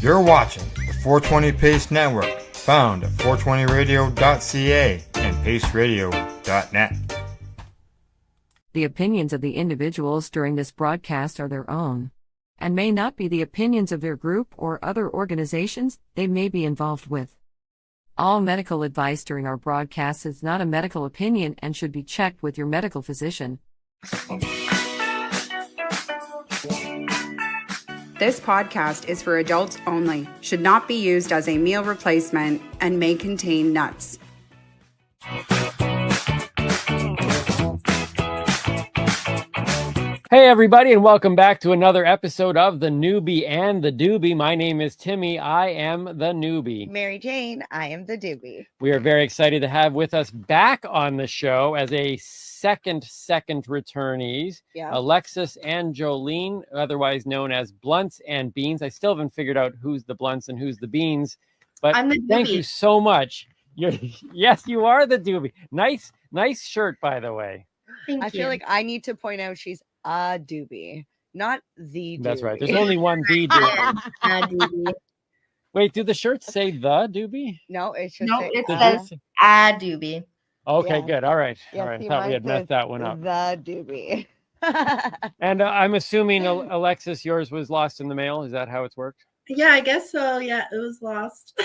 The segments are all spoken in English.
You're watching the 420 Pace Network, found at 420radio.ca and paceradio.net. The opinions of the individuals during this broadcast are their own, and may not be the opinions of their group or other organizations they may be involved with. All medical advice during our broadcast is not a medical opinion and should be checked with your medical physician. This podcast is for adults only, should not be used as a meal replacement, and may contain nuts. Hey everybody, and welcome back to another episode of the Noobie and the Doobie. My name is Timmy. I am the Noobie. Mary Jane, I am the Doobie. We are very excited to have with us back on the show as a second returnees, Alexis and Jolyn, otherwise known as Blunts and Beans. I still haven't figured out who's the Blunts and who's the Beans, but thank you so much. Yes, you are the Doobie. Nice shirt, by the way. I feel like I need to point out she's a Doobie, not the Doobie. That's right. There's only one the Doobie. Wait, do the shirts say the Doobie? No, it should no, say it says a Doobie. Okay, Yeah. good. All right. Yeah, All right. see, I thought we mine had messed says that one up. The Doobie. And I'm assuming, Alexis, yours was lost in the mail. Is that how it's worked? Yeah, I guess so. Yeah, it was lost.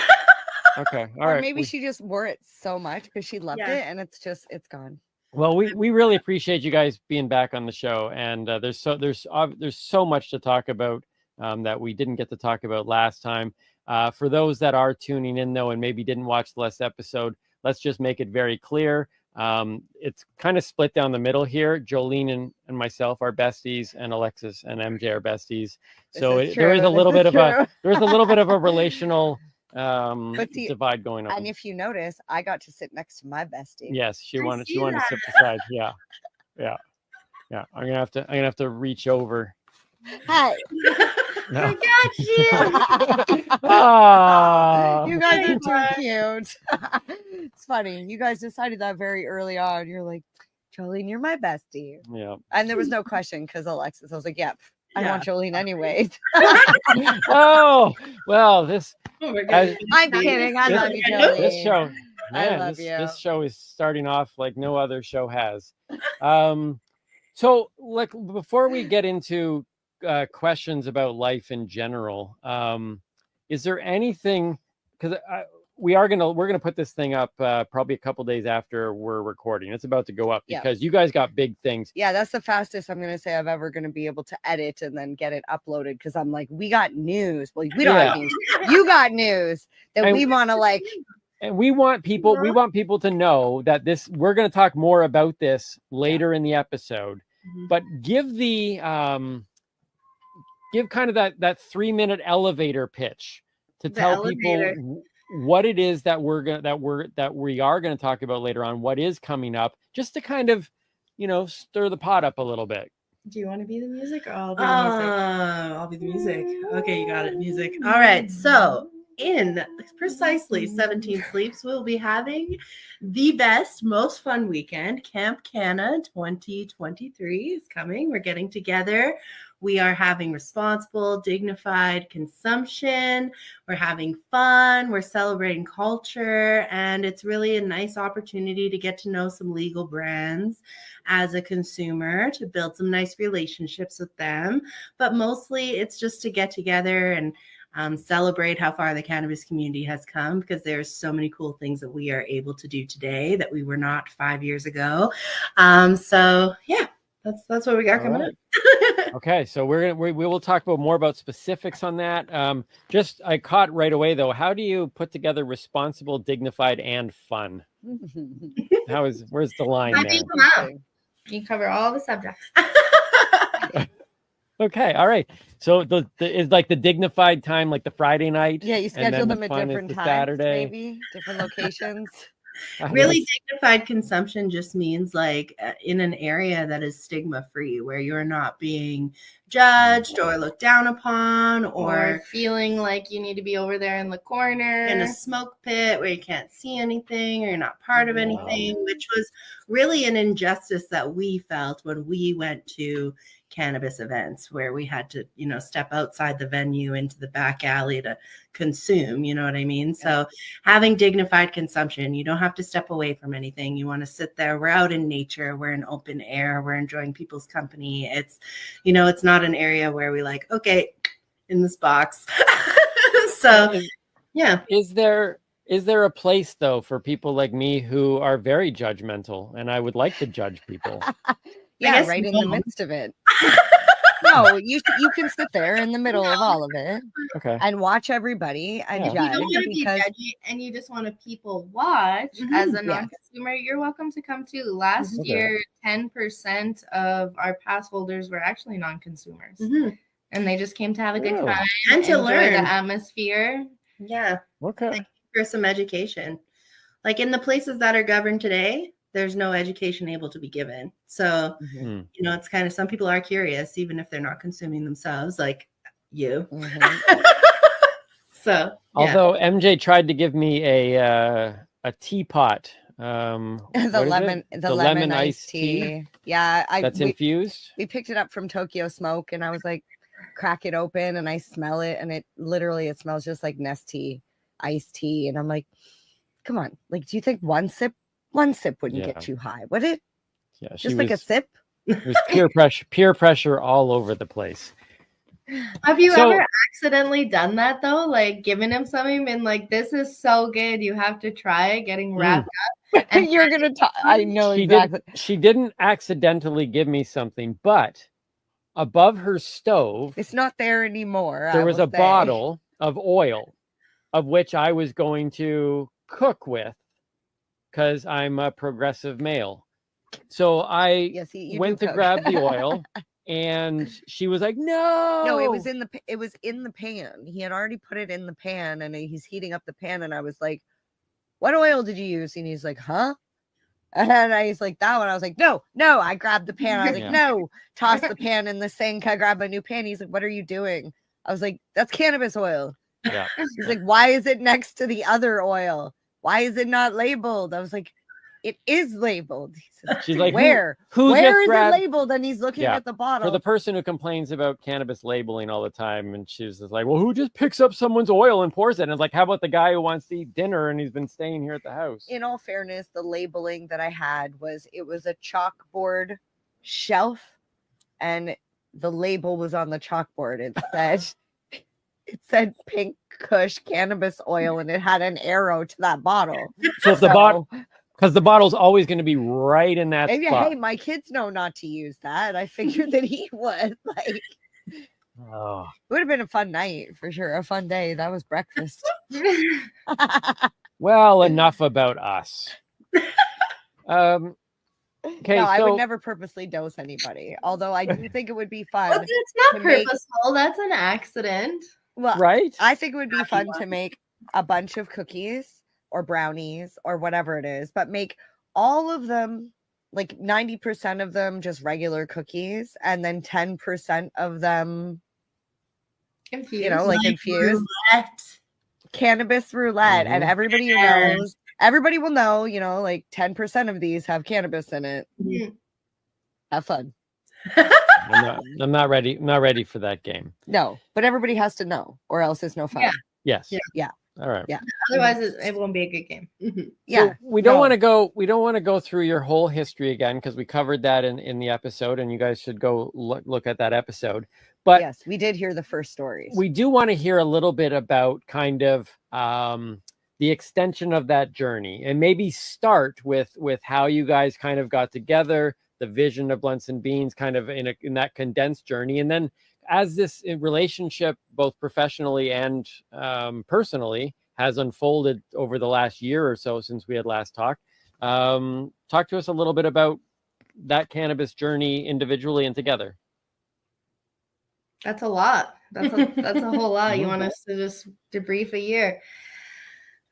Okay. All Or right. maybe she just wore it so much because she loved it and it's gone. Well, we really appreciate you guys being back on the show, and there's so much to talk about that we didn't get to talk about last time. For those that are tuning in though and maybe didn't watch the last episode, let's just make it very clear. It's kind of split down the middle here. Jolyn and myself are besties, and Alexis and MJ are besties. So there is a little bit of a relational divide going on. And if you notice, I got to sit next to my bestie. Yes, she wanted to sit beside. Yeah. I'm gonna have to reach over. Hi. No. I got you. You guys are too cute. It's funny. You guys decided that very early on. You're like, Jolyn, you're my bestie. Yeah. And there was no question because Alexis, I was like, yep, I want Jolyn anyways. Oh, well, this. Oh my God. I'm kidding. I love you, Jolyn. This show, I love you. This show is starting off like no other show has. So, like, before we get into questions about life in general, is there anything? Because we're gonna put this thing up probably a couple days after we're recording. It's about to go up because you guys got big things. Yeah, that's the fastest I'm gonna say I've ever gonna be able to edit and then get it uploaded because I'm like, we got news. Well, we don't have news. You got news that we want to like. And we want people to know that we're going to talk more about this later in the episode, but give kind of that 3-minute elevator pitch to tell people what it is that we are going to talk about later on, what is coming up, just to kind of, stir the pot up a little bit. Do you want to be the music or I'll be the music? I'll be the music. Okay, you got it. Music. All right. So in precisely 17 sleeps, we'll be having the best, most fun weekend. Camp Canna 2023 is coming. We're getting together. We are having responsible, dignified consumption. We're having fun. We're celebrating culture. And it's really a nice opportunity to get to know some legal brands as a consumer, to build some nice relationships with them. But mostly it's just to get together and celebrate how far the cannabis community has come, because there's so many cool things that we are able to do today that we were not 5 years ago. So yeah, that's what we got coming up. Okay, so we will talk more about specifics on that. I caught right away though. How do you put together responsible, dignified, and fun? Where's the line there? You cover all the subjects. Okay, all right. So is like the dignified time, like the Friday night. Yeah, you schedule them at different times, Saturday. maybe different locations. Really, dignified consumption just means like in an area that is stigma free, where you're not being judged or looked down upon or feeling like you need to be over there in the corner in a smoke pit where you can't see anything or you're not part of anything, which was really an injustice that we felt when we went to cannabis events where we had to, step outside the venue into the back alley to consume, you know what I mean? So having dignified consumption, you don't have to step away from anything. You want to sit there. We're out in nature. We're in open air. We're enjoying people's company. It's, it's not an area where we like, okay, in this box. So yeah. Is there a place though for people like me who are very judgmental and I would like to judge people? Yeah, right in the midst of it. No, you can sit there in the middle of all of it, okay, and watch everybody and If you judge don't want to be because judgy and you just want to people watch as a non-consumer, you're welcome to come too. Last year, 10% of our pass holders were actually non-consumers, and they just came to have a good time and to enjoy learn the atmosphere. Yeah. Okay. For some education, like in the places that are governed today, there's no education able to be given. So, it's kind of, some people are curious, even if they're not consuming themselves, like you. So, although MJ tried to give me a teapot, the lemon iced tea. Yeah, that's infused. We picked it up from Tokyo Smoke, and I was like, crack it open, and I smell it, and it smells just like Nestea iced tea, and I'm like, come on, like, do you think one sip wouldn't get you high, would it? Yeah, just like a sip. It was peer pressure all over the place. Have you ever accidentally done that though? Like given him something and like, this is so good, you have to try it, getting wrapped up. And you're gonna talk. I know exactly. She didn't accidentally give me something, but above her stove, it's not there anymore. There was a bottle of oil, of which I was going to cook with, because I'm a progressive male. So I went to grab the oil, and she was like, "No, it was in the pan. He had already put it in the pan, and he's heating up the pan." And I was like, "What oil did you use?" And he's like, "Huh?" And I was like, "That one." I was like, "No." I grabbed the pan. I was like, "No." Toss the pan in the sink. I grabbed a new pan. He's like, "What are you doing?" I was like, "That's cannabis oil." Yeah. He's like, "Why is it next to the other oil? Why is it not labeled?" I was like, "It is labeled." She's like, "Where? Where is it labeled?" And he's looking at the bottle. For the person who complains about cannabis labeling all the time, and she's just like, "Well, who just picks up someone's oil and pours it?" And it's like, how about the guy who wants to eat dinner and he's been staying here at the house? In all fairness, the labeling that I had was a chalkboard shelf, and the label was on the chalkboard. It said Pink Kush cannabis oil, and it had an arrow to that bottle. So if the bottle, because the bottle's always going to be right in that spot. Hey, my kids know not to use that. I figured that he would. Like, it would have been a fun night for sure. A fun day. That was breakfast. Well, enough about us. Okay, no, I would never purposely dose anybody. Although I do think it would be fun. Well, it's not purposeful. That's an accident. Well, right? I think it would be fun to make a bunch of cookies or brownies or whatever it is, but make all of them, like 90% of them, just regular cookies, and then 10% of them infused. Infused cannabis roulette. And everybody who knows, everybody will know, like 10% of these have cannabis in it. Have fun. I'm not ready. I'm not ready for that game. No, but everybody has to know, or else it's no fun. Yes. Yeah. All right. Yeah. Otherwise, it won't be a good game. Yeah. So we don't want to go. We don't want to go through your whole history again, because we covered that in the episode, and you guys should go look at that episode. But yes, we did hear the first stories. We do want to hear a little bit about kind of the extension of that journey, and maybe start with how you guys kind of got together, the vision of Blunts and Beans, kind of in that condensed journey, and then as this relationship, both professionally and personally, has unfolded over the last year or so since we had last talked. Talk to us a little bit about that cannabis journey individually and together. That's a lot. That's a whole lot. You want us to just debrief a year?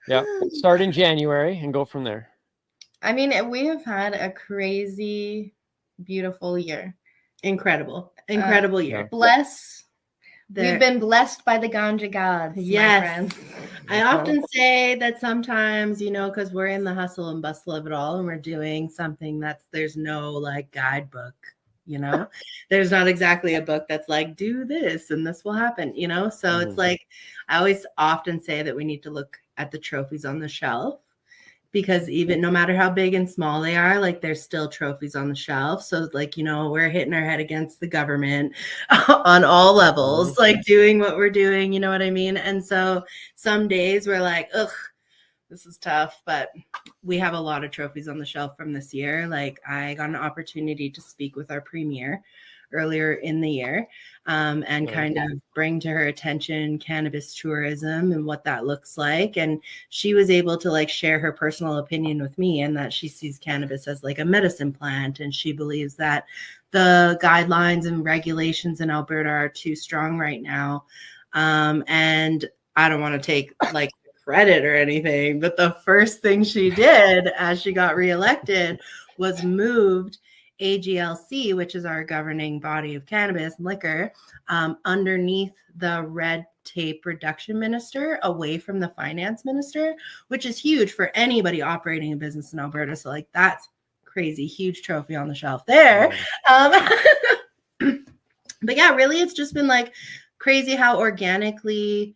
Yeah, start in January and go from there. I mean, we have had a crazy, beautiful year. Incredible year. We've been blessed by the ganja gods. Yes. My friends. I often say that sometimes, because we're in the hustle and bustle of it all, and we're doing something there's no like guidebook, you know? There's not exactly a book that's like, do this and this will happen, you know? So it's like, I always often say that we need to look at the trophies on the shelf, because even no matter how big and small they are, like there's still trophies on the shelf. So like, you know, we're hitting our head against the government on all levels, like doing what we're doing, you know what I mean? And so some days we're like, ugh, this is tough, but we have a lot of trophies on the shelf from this year. Like I got an opportunity to speak with our premier earlier in the year, and kind of bring to her attention cannabis tourism and what that looks like. And she was able to like share her personal opinion with me, and that she sees cannabis as like a medicine plant. And she believes that the guidelines and regulations in Alberta are too strong right now. And I don't want to take like credit or anything, but the first thing she did as she got reelected was moved AGLC, which is our governing body of cannabis and liquor, underneath the red tape reduction minister, away from the finance minister, which is huge for anybody operating a business in Alberta. So like that's crazy, huge trophy on the shelf there. But yeah, really, it's just been like crazy how organically,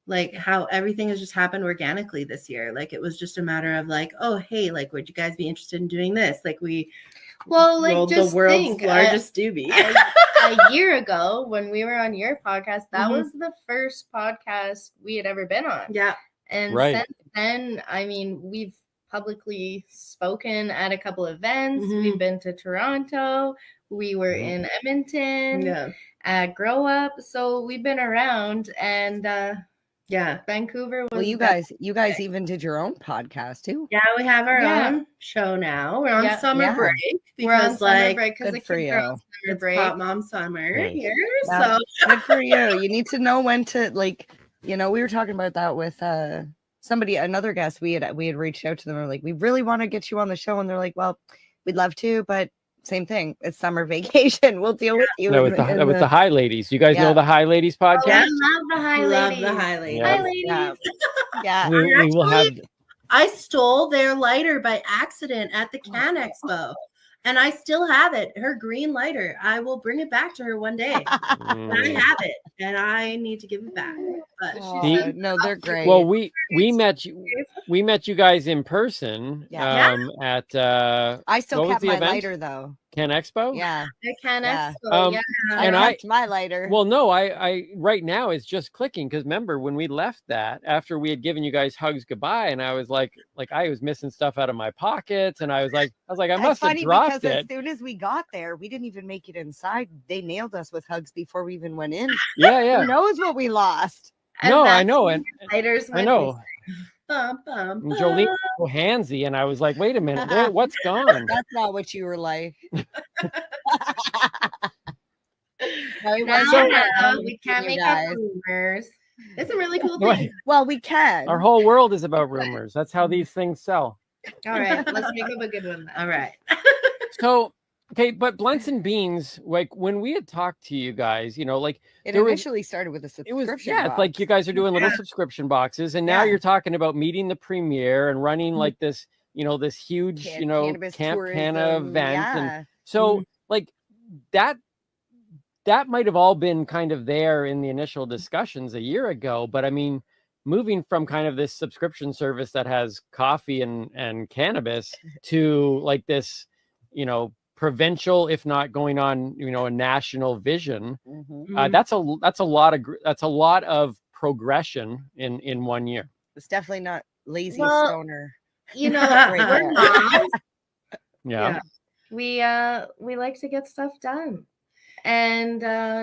like how everything has just happened organically this year. Like it was just a matter of like, oh, hey, like, would you guys be interested in doing this? Like we rolled the world's largest doobie. A year ago when we were on your podcast, that was the first podcast we had ever been on. Yeah. And since then, I mean, we've publicly spoken at a couple events. We've been to Toronto. We were in Edmonton at Grow Up. So we've been around, and Vancouver was you guys even did your own podcast too. Yeah, we have our own show now. We're on summer break because we're on summer break because good for you. It's Hot Mom Summer here. So good for you. You need to know when to, like, you know, we were talking about that with somebody, another guest. We had reached out to them. We're like, we really want to get you on the show, and they're like, well, we'd love to, but same thing. It's summer vacation. We'll deal with you. No, with the High Ladies. You guys know the High Ladies podcast? I love the High Ladies. Love the High Ladies. High Ladies. Yeah. We will have. I stole their lighter by accident at the Can Expo, and I still have it. Her green lighter. I will bring it back to her one day. I have it, and I need to give it back. But no, they're great. Well, we met you guys in person at I still kept my lighter though. Can Expo? Yeah. The Can Expo. And I kept my lighter. Well, no, I right now it's just clicking, because remember when we left that after we had given you guys hugs goodbye, and I was like I was missing stuff out of my pockets, and I was like I must have dropped it. As soon as we got there, we didn't even make it inside. They nailed us with hugs before we even went in. Yeah. Who knows what we lost? No, I know, and lighters. I know. Bum, bum, bum. Jolene was so handsy, and I was like, wait a minute, what's gone? That's not what you were like. We can't make up rumors. It's a really cool thing. Well, we can. Our whole world is about rumors. That's how these things sell. All right, let's make up a good one then. All right. So, okay, but Blunts and Beans, like when we had talked to you guys, you know, like it initially started with a subscription. It's like you guys are doing little subscription boxes, and now you're talking about meeting the premier and running like this, you know, this huge, Camp Canna event. And so like that might have all been kind of there in the initial discussions a year ago, but I mean, moving from kind of this subscription service that has coffee and cannabis to like this, you know, provincial, if not going on, you know, a national vision. That's a lot of progression in 1 year. It's definitely not lazy stoner. You know, we're not. Yeah. We like to get stuff done. And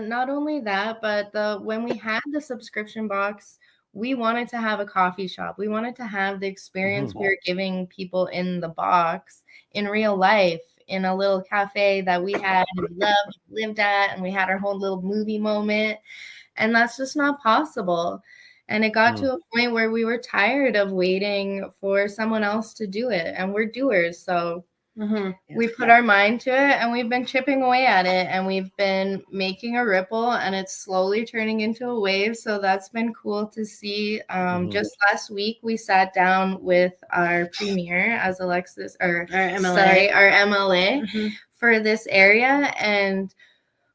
not only that, but when we had the subscription box, we wanted to have a coffee shop. We wanted to have the experience we were giving people in the box in real life, in a little cafe that we had lived at, and we had our whole little movie moment. And that's just not possible. And it got to a point where we were tired of waiting for someone else to do it. And we're doers. So We put our mind to it, and we've been chipping away at it, and we've been making a ripple, and it's slowly turning into a wave. So that's been cool to see. Just last week, we sat down with our premier as Alexis, or our MLA for this area. And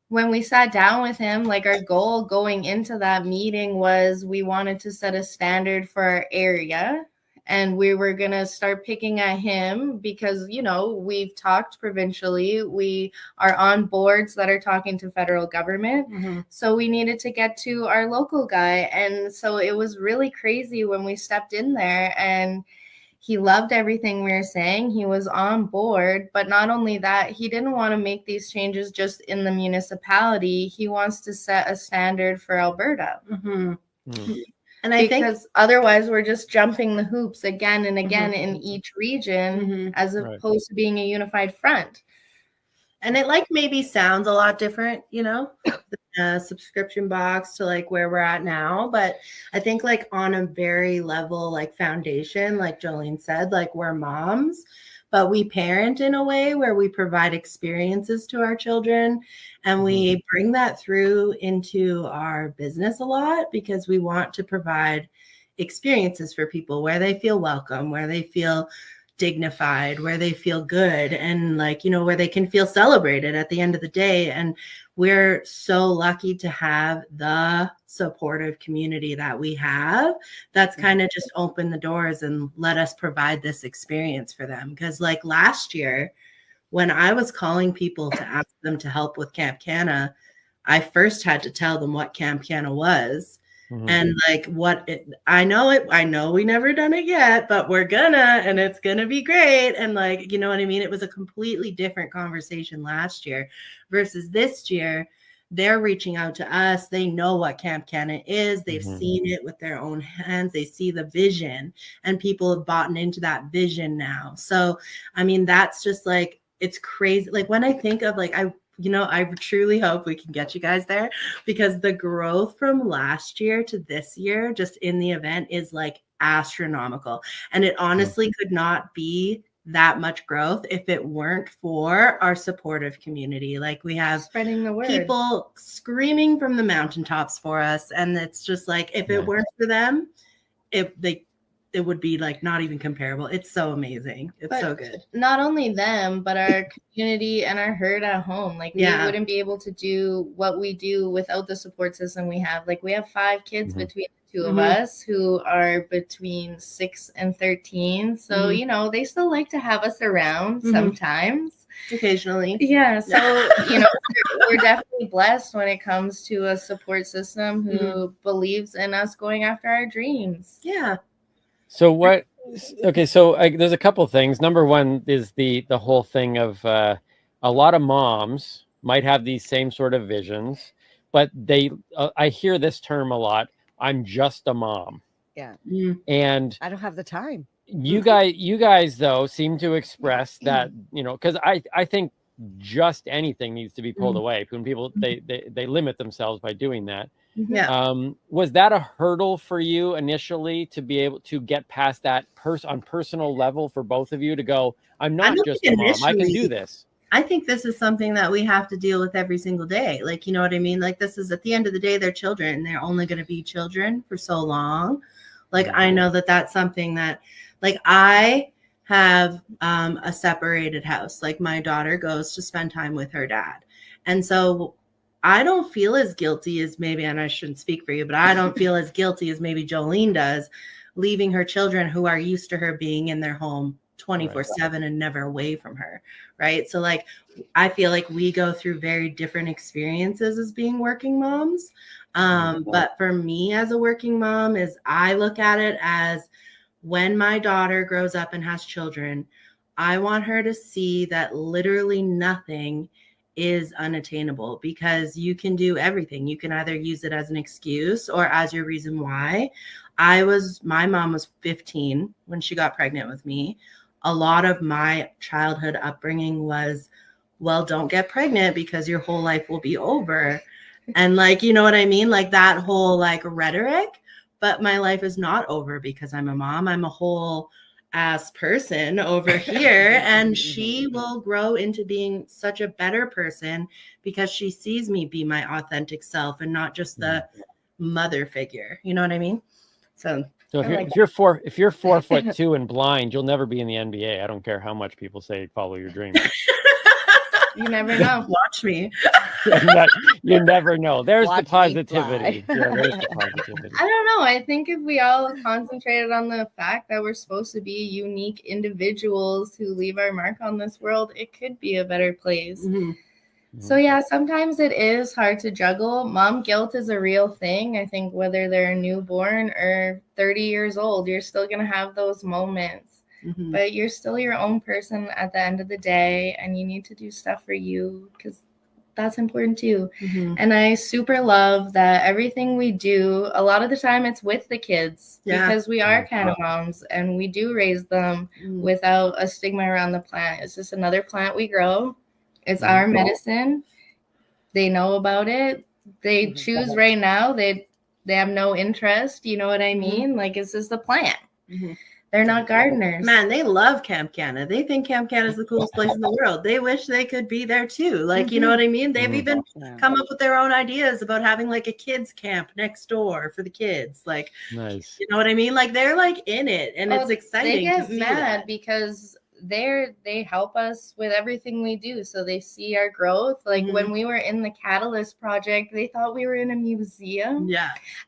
when we sat down with him, like, our goal going into that meeting was we wanted to set a standard for our area. And we were going to start picking at him because, you know, we've talked provincially. We are on boards that are talking to federal government. So we needed to get to our local guy. And so it was really crazy when we stepped in there, and he loved everything we were saying. He was on board. But not only that, he didn't want to make these changes just in the municipality. He wants to set a standard for Alberta. And I think otherwise we're just jumping the hoops again and again in each region, as opposed to being a unified front. And it like maybe sounds a lot different, you know, the subscription box to like where we're at now. But I think like on a very level, like foundation, like Jolene said, like we're moms, but we parent in a way where we provide experiences to our children, and we bring that through into our business a lot because we want to provide experiences for people where they feel welcome, where they feel dignified, where they feel good, and like, you know, where they can feel celebrated at the end of the day. And we're so lucky to have the supportive community that we have that's kind of just opened the doors and let us provide this experience for them. Because like last year, when I was calling people to ask them to help with Camp Canna, I first had to tell them what Camp Canna was. And like I know we never done it yet, but we're gonna, and it's gonna be great. And like, you know what I mean? It was a completely different conversation last year versus this year. They're reaching out to us. They know what Camp Canna is. They've seen it with their own hands. They see the vision, and people have bought into that vision now. So, I mean, that's just like, it's crazy. Like when I think of like, I truly hope we can get you guys there, because the growth from last year to this year, just in the event, is like astronomical. And it honestly could not be that much growth if it weren't for our supportive community. Like we have spreading the word, people screaming from the mountaintops for us. And it's just like, if it weren't for them, it would be like not even comparable. It's so amazing. It's so good. Not only them, but our community and our herd at home. Like we wouldn't be able to do what we do without the support system we have. Like we have 5 kids between the two of us who are between 6 and 13. So, you know, they still like to have us around sometimes. Occasionally. Yeah. So, you know, we're definitely blessed when it comes to a support system who believes in us going after our dreams. Yeah. So there's a couple things. Number one is the whole thing of a lot of moms might have these same sort of visions, but I hear this term a lot. I'm just a mom. Yeah. And I don't have the time. You guys though seem to express that, you know, because I think just anything needs to be pulled away when people they limit themselves by doing that. Yeah. Was that a hurdle for you initially to be able to get past that on personal level for both of you to go, I'm not just a mom, I can do this? I think this is something that we have to deal with every single day. Like, you know what I mean? Like, this is, at the end of the day, they're children. They're only going to be children for so long. Like, I know that that's something that, like, I have a separated house. Like, my daughter goes to spend time with her dad. And so I don't feel as guilty as maybe, and I shouldn't speak for you, but I don't feel as guilty as maybe Jolene does, leaving her children who are used to her being in their home 24/7 and never away from her. Right. So like, I feel like we go through very different experiences as being working moms. But for me as a working mom, is I look at it as, when my daughter grows up and has children, I want her to see that literally nothing is unattainable, because you can do everything. You can either use it as an excuse or as your reason why. My mom was 15 when she got pregnant with me. A lot of my childhood upbringing was, well, don't get pregnant because your whole life will be over. And like, you know what I mean? Like that whole like rhetoric, but my life is not over because I'm a mom. I'm a whole ass person over here, and she will grow into being such a better person because she sees me be my authentic self and not just the mother figure. You know what I mean? So if you're 4'2" and blind, you'll never be in the NBA. I don't care how much people say follow your dreams. You never know. Watch me. You never know. There's Watch the me positivity. fly. Yeah, there's the positivity. I don't know. I think if we all concentrated on the fact that we're supposed to be unique individuals who leave our mark on this world, it could be a better place. Mm-hmm. So yeah, sometimes it is hard to juggle. Mom guilt is a real thing. I think whether they're newborn or 30 years old, you're still going to have those moments. Mm-hmm. But you're still your own person at the end of the day, and you need to do stuff for you because that's important too. Mm-hmm. And I super love that everything we do, a lot of the time it's with the kids because we are Canna moms and we do raise them without a stigma around the plant. It's just another plant we grow. It's our medicine. They know about it. They choose right now. They have no interest. You know what I mean? Like, it's just a plant. Mm-hmm. They're not gardeners. Man, they love Camp Canna. They think Camp Canna is the coolest place in the world. They wish they could be there too. Like, you know what I mean? They've even come up with their own ideas about having like a kids camp next door for the kids. Like, nice. You know what I mean? Like, they're like in it, and it's exciting. They get to see mad that. because they help us with everything we do, so they see our growth. Like when we were in the Catalyst project, they thought we were in a museum.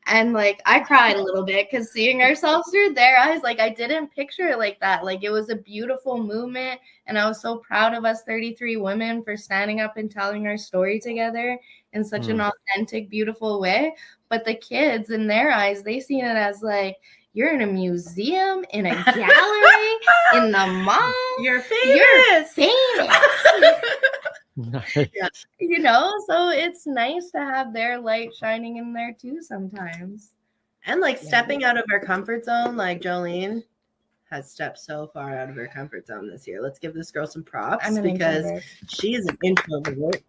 And like I cried a little bit because seeing ourselves through their eyes, like I didn't picture it like that. Like it was a beautiful movement, and I was so proud of us 33 women for standing up and telling our story together in such an authentic, beautiful way. But the kids, in their eyes, they seen it as like, you're in a museum, in a gallery, in the mall. You're famous. You know, so it's nice to have their light shining in there too sometimes. And like stepping out of our comfort zone, like Jolene has stepped so far out of her comfort zone this year. Let's give this girl some props because she is an introvert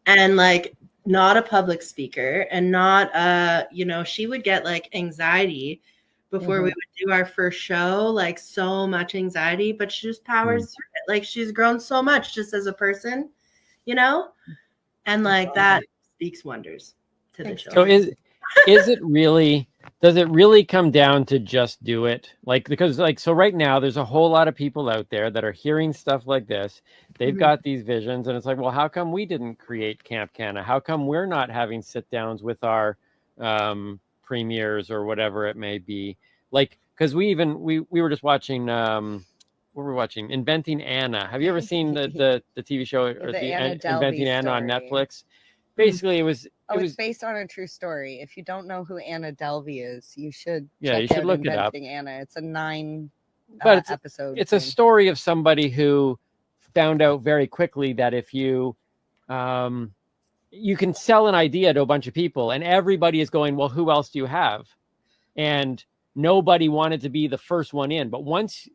and like not a public speaker and not you know, she would get like anxiety before we would do our first show, like so much anxiety, but she just powers through it. Like she's grown so much just as a person, you know, and like that speaks wonders to the children. So is it really, does it really come down to just do it? Like, because like, so right now there's a whole lot of people out there that are hearing stuff like this. They've got these visions and it's like, well, how come we didn't create Camp Canna? How come we're not having sit downs with our, premieres or whatever it may be? Like, because we were just watching what were we watching? Inventing Anna. Have you ever seen the TV show or the Inventing Anna on Netflix? Basically, it was based on a true story. If you don't know who Anna Delvey is, you should you should look it up. Inventing Anna. It's a 9 episode. It's a story of somebody who found out very quickly that if you you can sell an idea to a bunch of people and everybody is going, well, who else do you have? And nobody wanted to be the first one in. But once,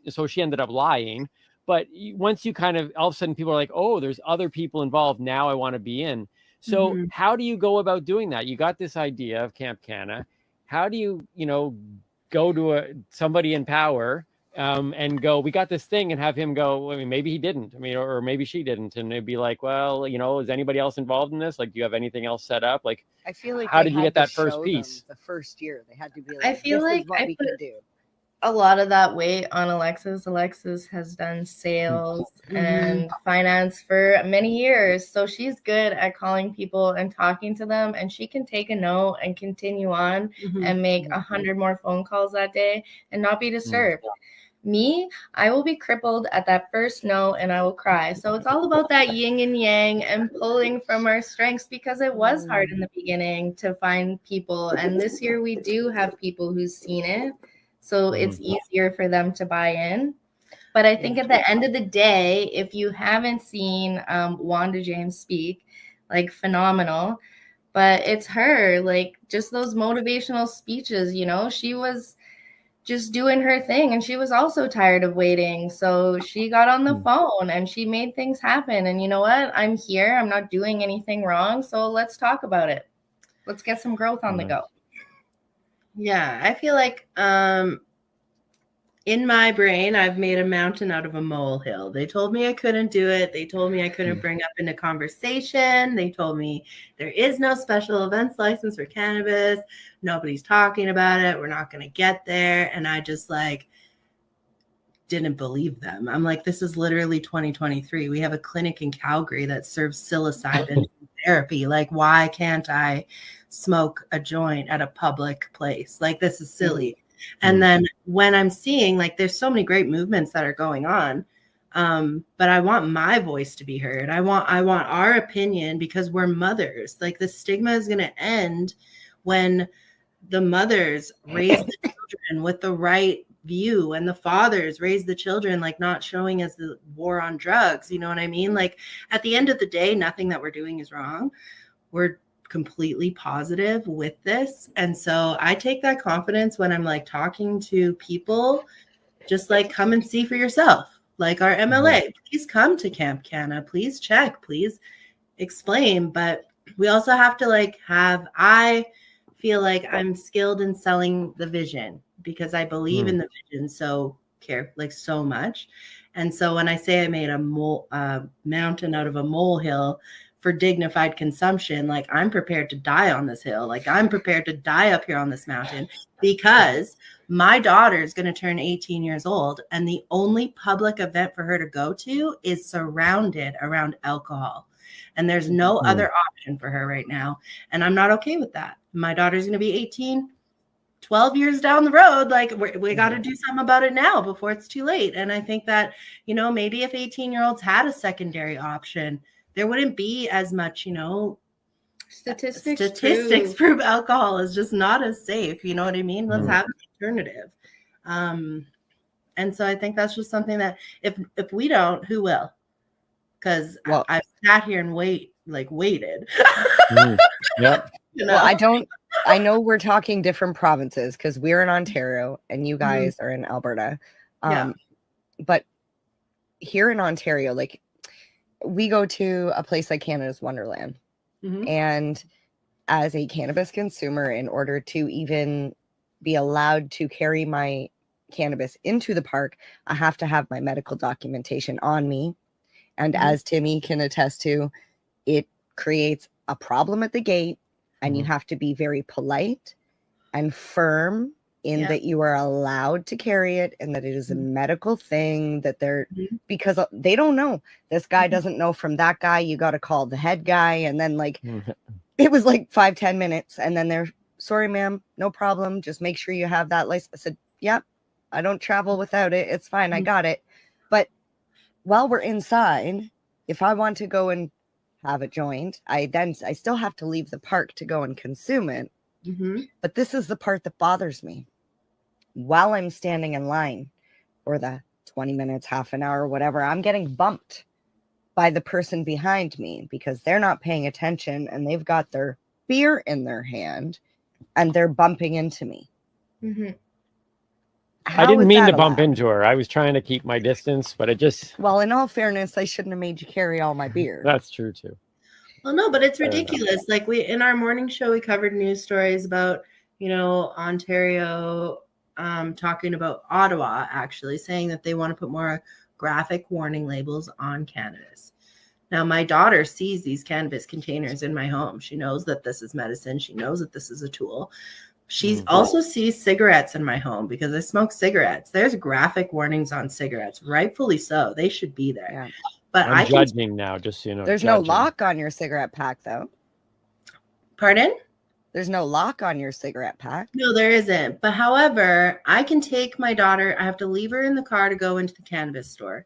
so she ended up lying. But once you kind of, all of a sudden people are like, oh, there's other people involved. Now I want to be in. So how do you go about doing that? You got this idea of Camp Canna. How do you, go to somebody in power and go, we got this thing, and have him go, I mean, maybe he didn't. I mean, or maybe she didn't. And they'd be like, well, is anybody else involved in this? Like, do you have anything else set up? Like, I feel like how did you get that first piece? The first year they had to be like, I feel this like is what we can do. A lot of that weight on Alexis. Alexis has done sales and finance for many years. So she's good at calling people and talking to them, and she can take a note and continue on and make 100 more phone calls that day and not be disturbed. Me, I will be crippled at that first note and I will cry. So it's all about that yin and yang and pulling from our strengths, because it was hard in the beginning to find people. And this year we do have people who've seen it. So it's easier for them to buy in. But I think at the end of the day, if you haven't seen Wanda James speak, like, phenomenal. But it's her, like, just those motivational speeches, she was just doing her thing, and she was also tired of waiting. So she got on the phone and she made things happen. And you know what? I'm here. I'm not doing anything wrong. So let's talk about it. Let's get some growth on the go. Yeah, I feel like in my brain, I've made a mountain out of a molehill. They told me I couldn't do it. They told me I couldn't bring up into conversation. They told me there is no special events license for cannabis. Nobody's talking about it. We're not going to get there. And I just like didn't believe them. I'm like, this is literally 2023. We have a clinic in Calgary that serves psilocybin therapy. Like, why can't I smoke a joint at a public place? Like, this is silly. And then when I'm seeing, like, there's so many great movements that are going on, but I want my voice to be heard. I want our opinion, because we're mothers. Like, the stigma is going to end when the mothers raise the children with the right view, and the fathers raise the children, like, not showing as the war on drugs. You know what I mean? Like, at the end of the day, nothing that we're doing is wrong. We're completely positive with this. And so I take that confidence when I'm like talking to people, just like, come and see for yourself. Like our MLA, please come to Camp Canna, please check, please explain. But we also have to like I feel like I'm skilled in selling the vision, because I believe in the vision so much. And so when I say I made a mountain out of a molehill for dignified consumption, like, I'm prepared to die on this hill. Like, I'm prepared to die up here on this mountain, because my daughter is going to turn 18 years old, and the only public event for her to go to is surrounded around alcohol. And there's no other option for her right now. And I'm not okay with that. My daughter's going to be 18, 12 years down the road. Like, we got to do something about it now before it's too late. And I think that, you know, maybe if 18-year-olds had a secondary option, there wouldn't be as much, you know, statistics prove alcohol is just not as safe. You know what I mean? Let's have an alternative. And so I think that's just something that if we don't, who will? Because I've sat here and waited. Yep. You know? Well, I know we're talking different provinces, because we're in Ontario and you guys are in Alberta. But here in Ontario, like, we go to a place like Canada's Wonderland. And as a cannabis consumer, in order to even be allowed to carry my cannabis into the park, I have to have my medical documentation on me. And as Timmy can attest to, it creates a problem at the gate, and you have to be very polite and firm in that you are allowed to carry it, and that it is a medical thing, that they're because they don't know. This guy doesn't know from that guy. You got to call the head guy. And then like it was like 5-10 minutes, and then they're, sorry ma'am, no problem, just make sure you have that license. I said, yep, I don't travel without it, it's fine, I got it. But while we're inside, if I want to go and have a joint, I still have to leave the park to go and consume it. But this is the part that bothers me. While I'm standing in line for the 20 minutes, half an hour, whatever, I'm getting bumped by the person behind me, because they're not paying attention, and they've got their beer in their hand and they're bumping into me. I didn't mean to bump into her. I was trying to keep my distance, but it just... Well, in all fairness, I shouldn't have made you carry all my beer. That's true, too. Well, no, but it's ridiculous. Like, in our morning show, we covered news stories about, you know, Ontario talking about Ottawa actually saying that they want to put more graphic warning labels on cannabis. Now, my daughter sees these cannabis containers in my home. She knows that this is medicine. She knows that this is a tool. She also sees cigarettes in my home, because I smoke cigarettes. There's graphic warnings on cigarettes, rightfully so. They should be there. Yeah. But I'm judging now, just so you know. There's no lock on your cigarette pack, though. Pardon? There's no lock on your cigarette pack. No, there isn't. But however, I can take my daughter. I have to leave her in the car to go into the cannabis store.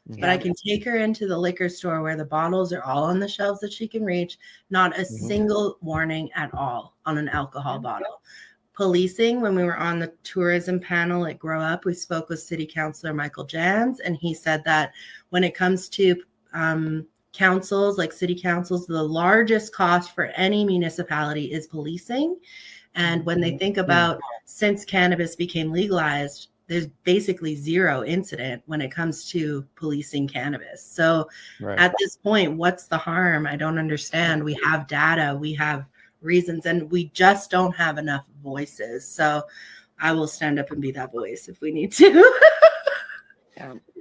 But I can take her into the liquor store where the bottles are all on the shelves that she can reach. Not a single warning at all on an alcohol bottle. Policing, when we were on the tourism panel at Grow Up, we spoke with City Councilor Michael Jans, and he said that when it comes to councils, like city councils, the largest cost for any municipality is policing. And when they think about, since cannabis became legalized, there's basically zero incident when it comes to policing cannabis. So at this point, what's the harm? I don't understand. We have data, we have reasons, and we just don't have enough voices. So I will stand up and be that voice if we need to.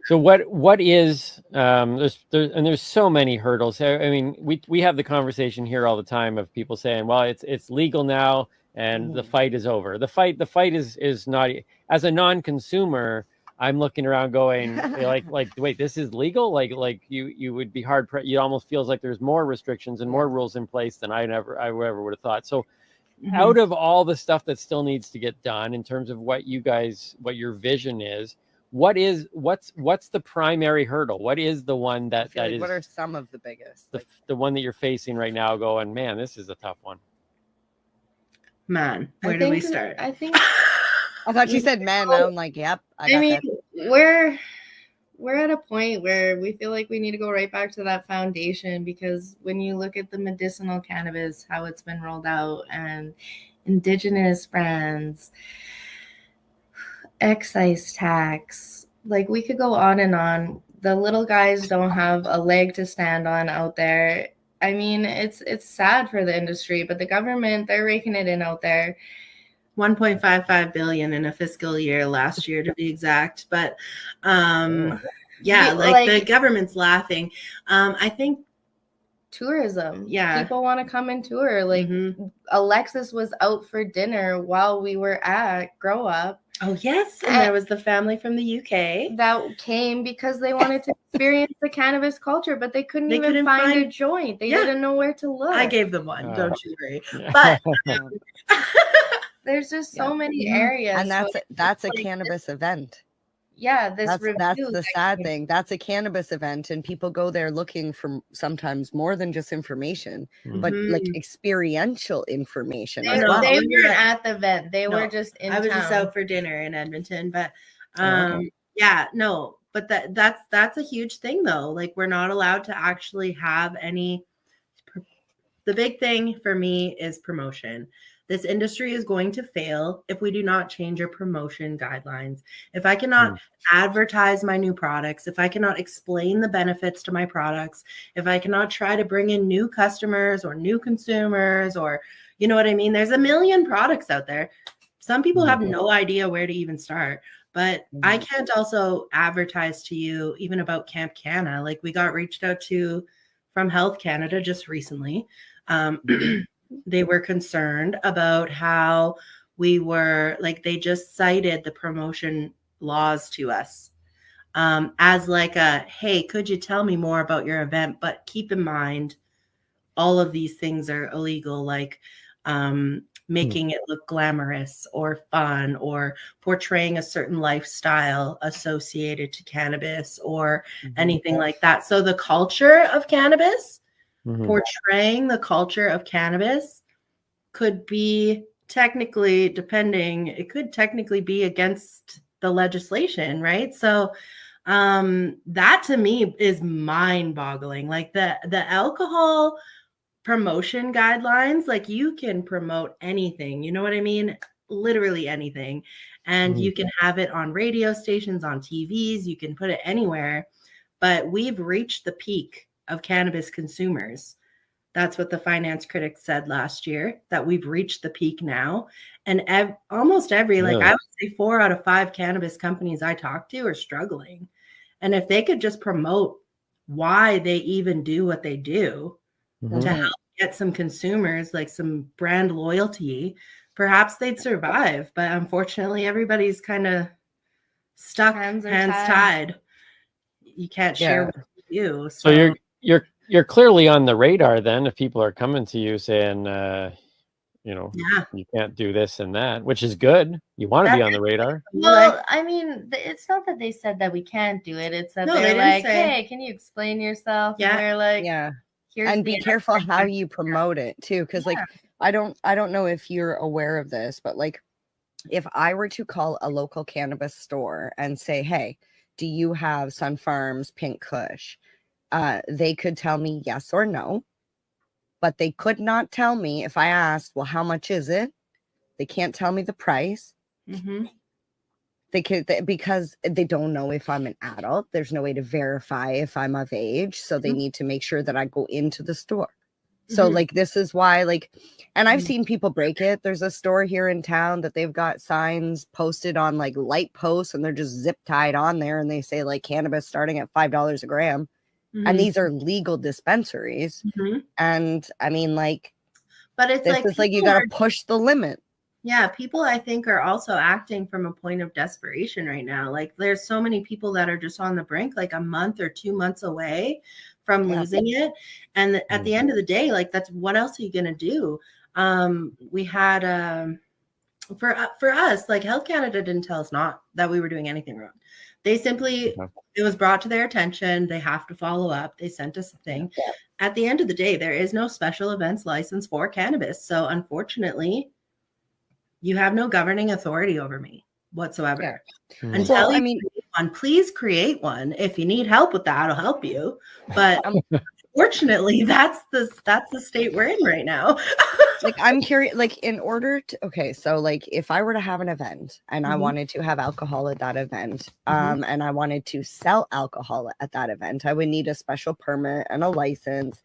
So what is there's so many hurdles. I mean, we have the conversation here all the time of people saying, well, it's legal now and the fight is over. The fight is not. As a non-consumer, I'm looking around going like wait, this is legal? Like you would be you almost feels like there's more restrictions and more rules in place than I ever would have thought. So out of all the stuff that still needs to get done in terms of what your vision is, what's the primary hurdle? What is the one that is? What are some of the biggest? The one that you're facing right now, going, man, this is a tough one. Man, where do we start? I think I thought you said men. I'm like, yep. I mean, we're at a point where we feel like we need to go right back to that foundation, because when you look at the medicinal cannabis, how it's been rolled out, and indigenous brands, excise tax, like we could go on and on. The little guys don't have a leg to stand on out there. I mean, it's sad for the industry, but the government, they're raking it in out there. 1.55 billion in a fiscal year last year, to be exact. But the government's laughing. I think tourism. Yeah. People want to come and tour. Like Alexis was out for dinner while we were at Grow Up. Oh, yes. And there was the family from the UK that came because they wanted to experience the cannabis culture, but they couldn't find a joint. They didn't know where to look. I gave them one. Don't you worry. But there's just so many areas. And that's a cannabis event. Yeah, that's the sad thing. That's a cannabis event, and people go there looking for sometimes more than just information, but like experiential information. They weren't at the event. They were just in town. I was just out for dinner in Edmonton, but but that's a huge thing though. Like, we're not allowed to actually have any. The big thing for me is promotion. This industry is going to fail if we do not change our promotion guidelines. If I cannot advertise my new products, if I cannot explain the benefits to my products, if I cannot try to bring in new customers or new consumers, or, you know what I mean? There's a million products out there. Some people have no idea where to even start, but I can't also advertise to you even about Camp Canna. Like, we got reached out to from Health Canada just recently. They were concerned about how we were, like, they just cited the promotion laws to us as like a, hey, could you tell me more about your event? But keep in mind, all of these things are illegal, like making it look glamorous or fun, or portraying a certain lifestyle associated to cannabis, or anything like that. So the culture of cannabis, portraying the culture of cannabis could be technically, it could technically be against the legislation, right? So that to me is mind-boggling. Like the alcohol promotion guidelines, like, you can promote anything, you know what I mean? Literally anything. And you can have it on radio stations, on TVs, you can put it anywhere. But we've reached the peak of cannabis consumers. That's what the finance critics said last year, that we've reached the peak now. And almost every, like, I would say 4 out of 5 cannabis companies I talk to are struggling. And if they could just promote why they even do what they do to help get some consumers, like some brand loyalty, perhaps they'd survive. But unfortunately, everybody's kind of stuck, hands tied. You can't share what you do. So you're clearly on the radar then, if people are coming to you saying, you can't do this and that, which is good. You want to be on the radar. Well, I mean, it's not that they said that we can't do it. It's that they're like, hey, can you explain yourself? Yeah. And they're like, and be careful how you promote it too. Cause like, I don't know if you're aware of this, but like, if I were to call a local cannabis store and say, hey, do you have Sun Farms Pink Kush? They could tell me yes or no, but they could not tell me if I asked, well, how much is it? They can't tell me the price. They could, because they don't know if I'm an adult. There's no way to verify if I'm of age. So they need to make sure that I go into the store. So like this is why like, and I've seen people break it. There's a store here in town that they've got signs posted on like light posts and they're just zip tied on there and they say like cannabis starting at $5 a gram. And these are legal dispensaries. And I mean like, but it's this is like you got to push the limit. Yeah, people I think are also acting from a point of desperation right now. Like there's so many people that are just on the brink, like a month or 2 months away from losing it. And at the end of the day, like that's what else are you going to do? We had for us, like Health Canada didn't tell us not that we were doing anything wrong. They simply, it was brought to their attention. They have to follow up. They sent us a thing. At the end of the day, there is no special events license for cannabis. So unfortunately, you have no governing authority over me whatsoever. Until please create one. If you need help with that, I'll help you. But unfortunately, that's the state we're in right now. Like I'm curious, like in order to so like if I were to have an event and I wanted to have alcohol at that event, and I wanted to sell alcohol at that event, I would need a special permit and a license.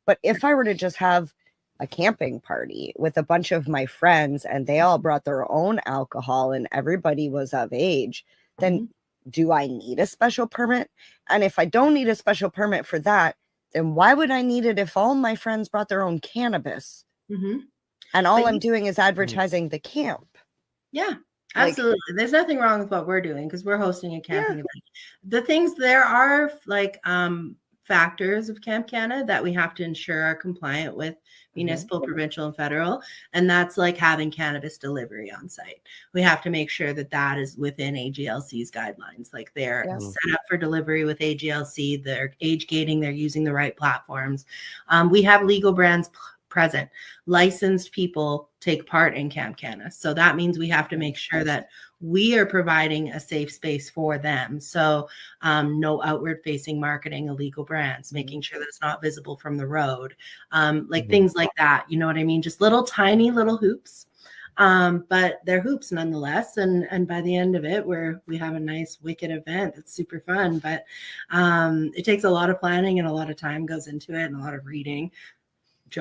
But if I were to just have a camping party with a bunch of my friends and they all brought their own alcohol and everybody was of age, then do I need a special permit? And if I don't need a special permit for that, then why would I need it if all my friends brought their own cannabis? And all I'm doing is advertising the camp. Yeah, absolutely. There's nothing wrong with what we're doing because we're hosting a camping event. The things there are like factors of Camp Canna that we have to ensure are compliant with municipal, provincial, and federal. And that's like having cannabis delivery on site. We have to make sure that that is within AGLC's guidelines. Like they're set up for delivery with AGLC, they're age gating, they're using the right platforms. We have legal brands present. Licensed people take part in Camp Canna. So that means we have to make sure that we are providing a safe space for them. So no outward facing marketing, illegal brands, making sure that it's not visible from the road, like things like that. You know what I mean? Just tiny little hoops. But they're hoops nonetheless. And by the end of it, we have a nice wicked event. It's super fun, but it takes a lot of planning and a lot of time goes into it and a lot of reading.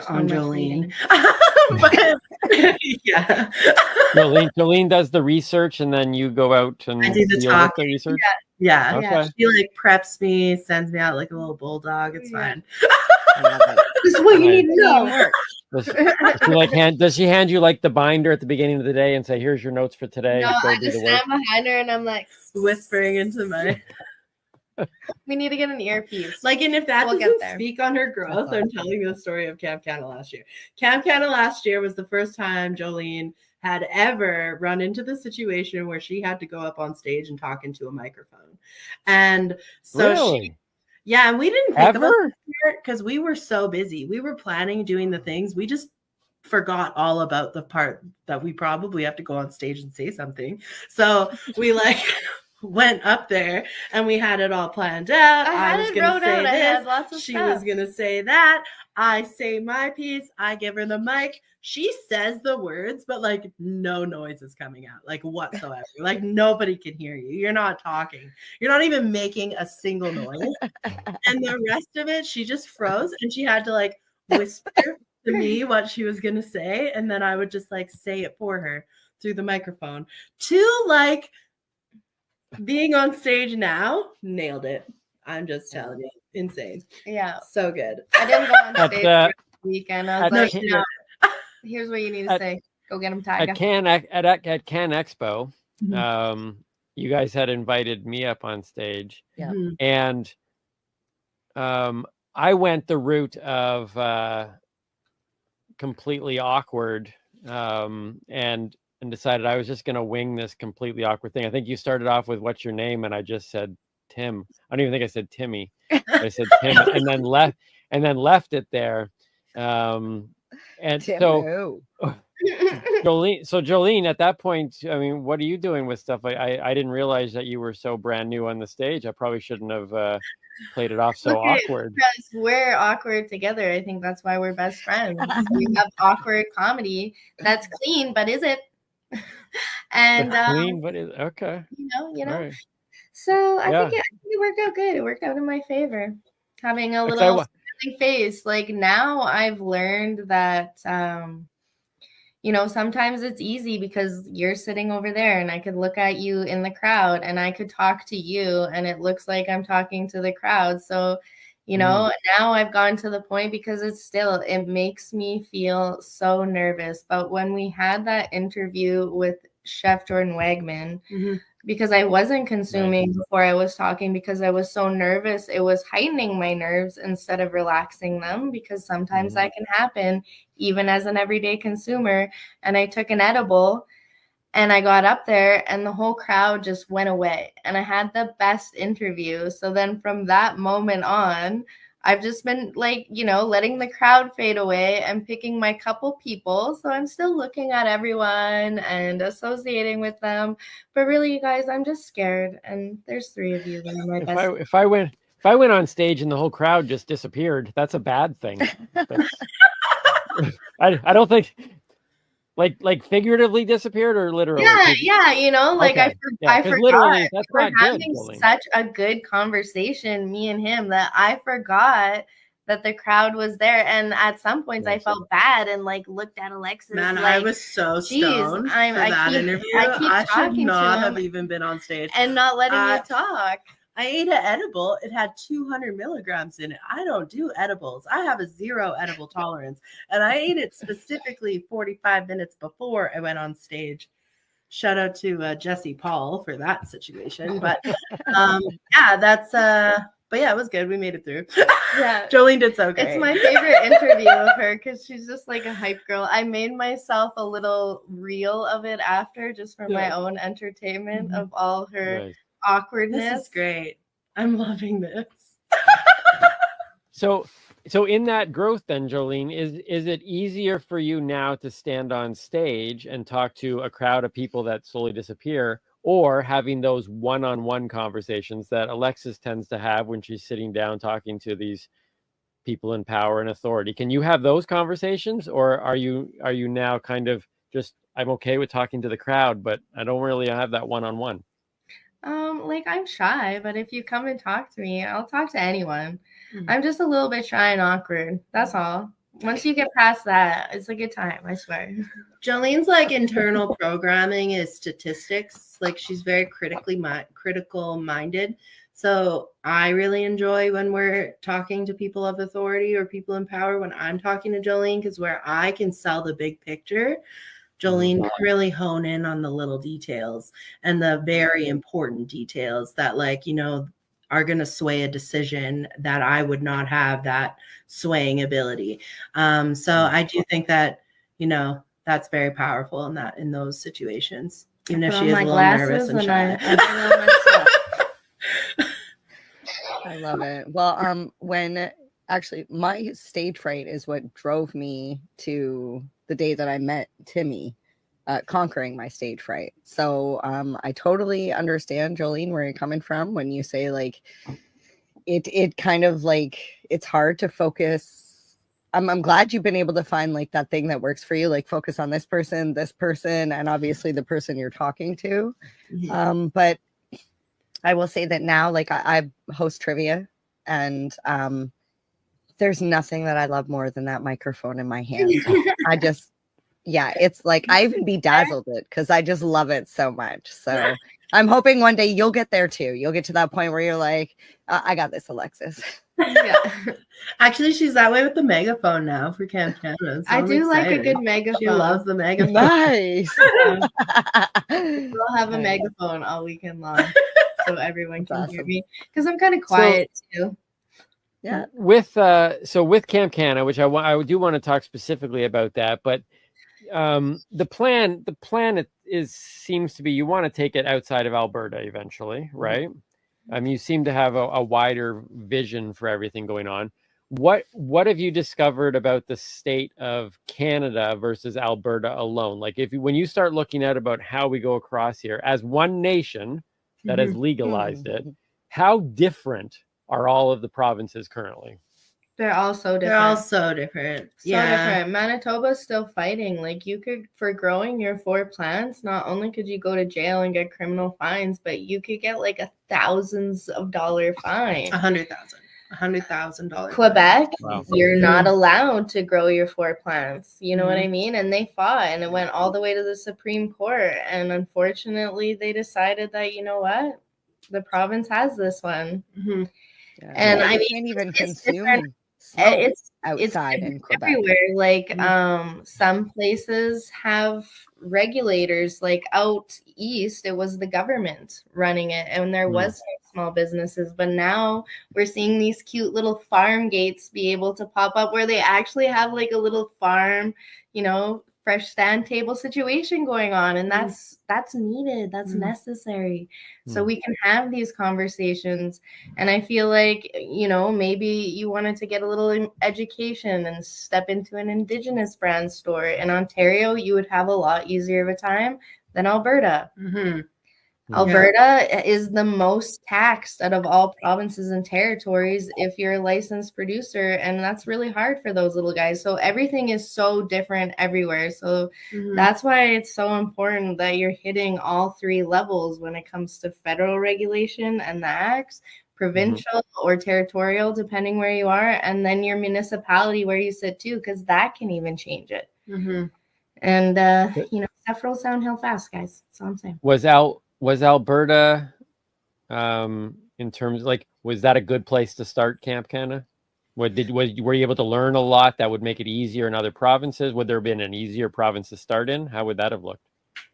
On Jolene. But, yeah. Jolene does the research and then you go out and I do the talk. The research. Yeah. Okay. She like preps me, sends me out like a little bulldog. It's fine. This is what you need to know. Does she hand you like the binder at the beginning of the day and say, here's your notes for today? No, I just stand behind her and I'm like whispering into my we need to get an earpiece. Like, and if that doesn't speak on her growth, I'm telling you the story of Camp Canna last year. Camp Canna last year was the first time Jolene had ever run into the situation where she had to go up on stage and talk into a microphone. And so and we didn't think about it because we were so busy. We were planning, doing the things. We just forgot all about the part that we probably have to go on stage and say something. So we went up there and we had it all planned out. I was going to say this. She was going to say that. I say my piece. I give her the mic. She says the words, but like no noise is coming out, like whatsoever. Like nobody can hear you. You're not talking. You're not even making a single noise. And the rest of it, she just froze and she had to like whisper to me what she was going to say. And then I would just like say it for her through the microphone to like being on stage now, nailed it. I'm just telling you, insane. Yeah, so good. I didn't go on stage this weekend. I was like, no, here's what you need to say. Go get him tagged. At Cann Expo, you guys had invited me up on stage, and I went the route of completely awkward, and decided I was just going to wing this completely awkward thing. I think you started off with what's your name, and I just said Tim. I don't even think I said Timmy. I said Tim, and then left it there. And so Jolene, at that point, I mean, what are you doing with stuff? I didn't realize that you were so brand new on the stage. I probably shouldn't have played it off so awkward. Because we're awkward together. I think that's why we're best friends. We have awkward comedy that's clean, but is it? And clean, but is okay. You know. Right. So I think it worked out good. It worked out in my favor. Having a little smiley face. Like now I've learned that sometimes it's easy because you're sitting over there and I could look at you in the crowd and I could talk to you and it looks like I'm talking to the crowd. So, now I've gone to the point because it makes me feel so nervous. But when we had that interview with Chef Jordan Wagman, because I wasn't consuming before I was talking because I was so nervous, it was heightening my nerves instead of relaxing them, because sometimes that can happen even as an everyday consumer. And I took an edible and I got up there and the whole crowd just went away and I had the best interview. So then from that moment on, I've just been like, letting the crowd fade away and picking my couple people. So I'm still looking at everyone and associating with them. But really, you guys, I'm just scared. And there's 3 of you that are my best. If I went on stage and the whole crowd just disappeared, that's a bad thing. I don't think like figuratively disappeared or literally. Yeah. Okay. I forgot literally that's we were not good, having Jolene. such a good conversation, me and him, that I forgot that the crowd was there. And at some points I felt bad and like looked at Alexis. Man, like, I was so stoned for that interview. I should not have even been on stage and not letting you talk. I ate an edible. It had 200 milligrams in it. I don't do edibles. I have a 0 edible tolerance. And I ate it specifically 45 minutes before I went on stage. Shout out to Jesse Paul for that situation. But but yeah, it was good. We made it through. Yeah. Jolene did so great. It's my favorite interview of her because she's just like a hype girl. I made myself a little reel of it after just for my own entertainment of all her awkwardness. This is great. I'm loving this. So in that growth then, Jolene, is it easier for you now to stand on stage and talk to a crowd of people that slowly disappear, or having those one-on-one conversations that Alexis tends to have when she's sitting down talking to these people in power and authority? Can you have those conversations, or are you now kind of just, I'm okay with talking to the crowd, but I don't really have that one-on-one? I'm shy, but if you come and talk to me, I'll talk to anyone. I'm just a little bit shy and awkward. That's all. Once you get past that, it's a good time, I swear. Jolene's internal programming is statistics. She's very critical minded. So I really enjoy when we're talking to people of authority or people in power, when I'm talking to Jolene, because where I can sell the big picture, Jolene can really hone in on the little details and the very important details that are going to sway a decision that I would not have that swaying ability. So I do think that, that's very powerful in those situations, even if she is a little nervous and shy. I love it. Well, when actually my stage fright is what drove me to the day that I met Timmy, conquering my stage fright. So I totally understand, Jolene, where you're coming from when you say it kind of it's hard to focus. I'm glad you've been able to find that thing that works for you, focus on this person, and obviously the person you're talking to. But I will say that now, I host trivia, and there's nothing that I love more than that microphone in my hand. It's I even bedazzled it because I just love it so much. So I'm hoping one day you'll get there too. You'll get to that point where you're like, I got this, Alexis. Yeah. Actually, she's that way with the megaphone now for Camp Canna. So I do like a good megaphone. She loves the megaphone. Nice. We'll have a megaphone all weekend long so everyone can hear me, because I'm kind of quiet too. Yeah. With Camp Canna, which I do want to talk specifically about that, but the plan seems to be you want to take it outside of Alberta eventually, right? You seem to have a wider vision for everything going on. What have you discovered about the state of Canada versus Alberta alone? When you start looking at about how we go across here as one nation that has legalized it, how different are all of the provinces currently? They're all so different. They're all so different. Different. Manitoba's still fighting. You could, for growing your 4 plants, not only could you go to jail and get criminal fines, but you could get $1,000s of dollar fine. 100,000. $100,000. Quebec, Wow. you're not allowed to grow your 4 plants. You know what I Mhm. mean? And they fought, and it went all the way to the Supreme Court. And unfortunately, they decided that, you know what? The province has this one. Mhm. Yeah. And Well, I you mean, can't even it's consume different. smoke It's outside in Quebec. everywhere. Like Mhm. some places have regulators. Like out east, it was the government running it, and there was some small businesses. But now we're seeing these cute little farm gates be able to pop up where they actually have like a little farm, you know, fresh stand table situation going on, and that's needed. That's necessary. So we can have these conversations. And I feel like, you know, maybe you wanted to get a little education and step into an Indigenous brand store. In Ontario, you would have a lot easier of a time than Alberta. Mhm. Alberta is the most taxed out of all provinces and territories if you're a licensed producer, and that's really hard for those little guys. So everything is so different everywhere. So that's why it's so important that you're hitting all 3 levels when it comes to federal regulation and the acts, provincial or territorial, depending where you are, and then your municipality where you sit too, because that can even change it. And you know, stuff rolls downhill fast, guys. That's all I'm saying. Was Alberta, in terms like, was that a good place to start Camp Canna? Were you able to learn a lot that would make it easier in other provinces? Would there have been an easier province to start in? How would that have looked?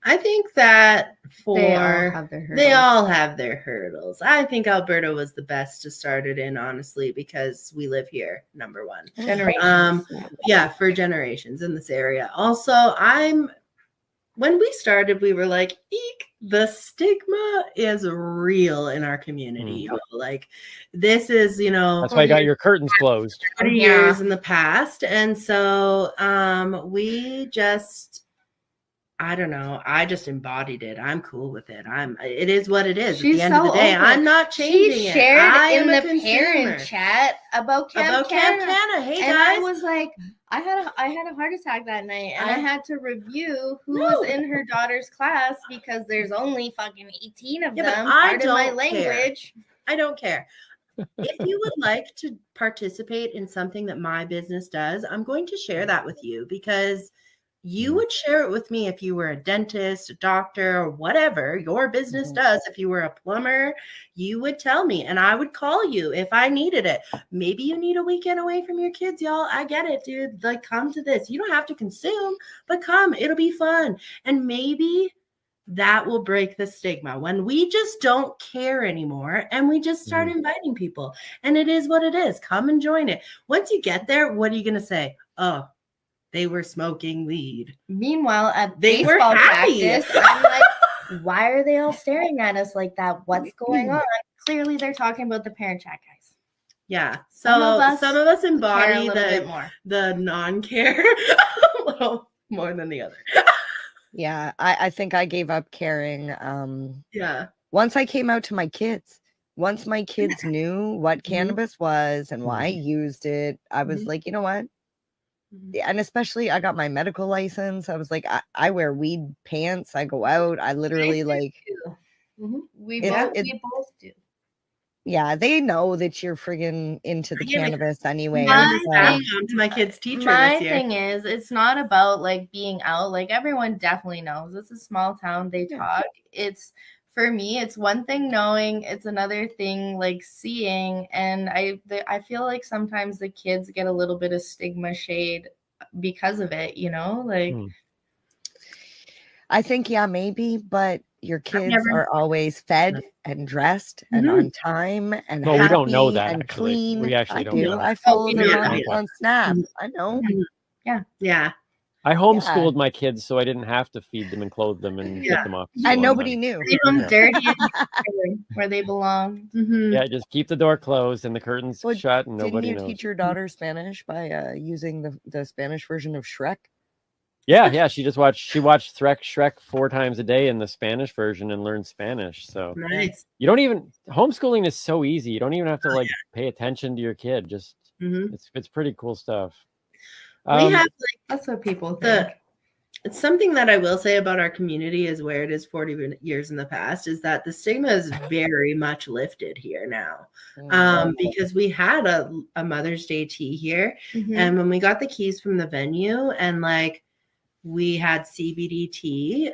I think that They all have their they hurdles. all have their hurdles. I think Alberta was the best to start it in, honestly, because we live here, number one. Generations. Yeah, for generations in this area. Also, when we started, we were like, eek, the stigma is real in our community. Y'all. Like, this is, you know, That's why you got your curtains closed. 30 years in the past. And so we just, I don't know. I just embodied it. I'm cool with it. It is what it is. She's At the end of the day, open. I'm not changing She it. shared I in am a the consumer. parent chat about Camp Canna. Hey, and guys. I was like, I had a heart attack that night, and I had to review who was in her daughter's class because there's only fucking 18 of them. Pardon my language. I don't care. If you would like to participate in something that my business does, I'm going to share that with you, because you would share it with me if you were a dentist, a doctor, or whatever your business does. If you were a plumber, you would tell me, and I would call you if I needed it. Maybe you need a weekend away from your kids, y'all. I get it, dude. Like, come to this. You don't have to consume, but come. It'll be fun. And maybe that will break the stigma when we just don't care anymore and we just start inviting people. And it is what it is. Come and join it. Once you get there, what are you going to say? Oh, they were smoking weed. Meanwhile, at They were baseball happy. practice, I'm like, why are they all staring at us like that? What's going on? Clearly, they're talking about the parent chat, guys. Yeah. So some of us embody bit more. the non-care a little more than the other. Yeah, I think I gave up caring. Once I came out to my kids, once my kids knew what cannabis was and why I used it, I was like, you know what? And especially I got my medical license. I was like, I wear weed pants. I go out. I literally like. We both do. Yeah, they know that you're friggin' into the cannabis anyway. To my kid's teacher My this year. thing is, it's not about like being out. Like everyone definitely knows. It's a small town. They talk. It's for me. It's one thing knowing. It's another thing like seeing. And I feel like sometimes the kids get a little bit of stigma shade because of it. You know, like. I think maybe, but your kids are always fed and dressed and on time and happy we don't know that, and actually. clean. We actually don't know that. I follow them on Snap. I know. Yeah. I homeschooled my kids, so I didn't have to feed them and clothe them and get them off. And nobody knew. Leave them dirty where they belong. Yeah, just keep the door closed and the curtains shut, and nobody knows. Didn't you teach your daughter Spanish by using the Spanish version of Shrek? Yeah. She watched Shrek 4 times a day in the Spanish version and learned Spanish. So nice. You don't even homeschooling is so easy. You don't even have to like pay attention to your kid. Just it's pretty cool stuff. We have that's what people think. It's something that I will say about our community is where it is 40 years in the past is that the stigma is very much lifted here now. Because we had a Mother's Day tea here. And when we got the keys from the venue and like we had CBD tea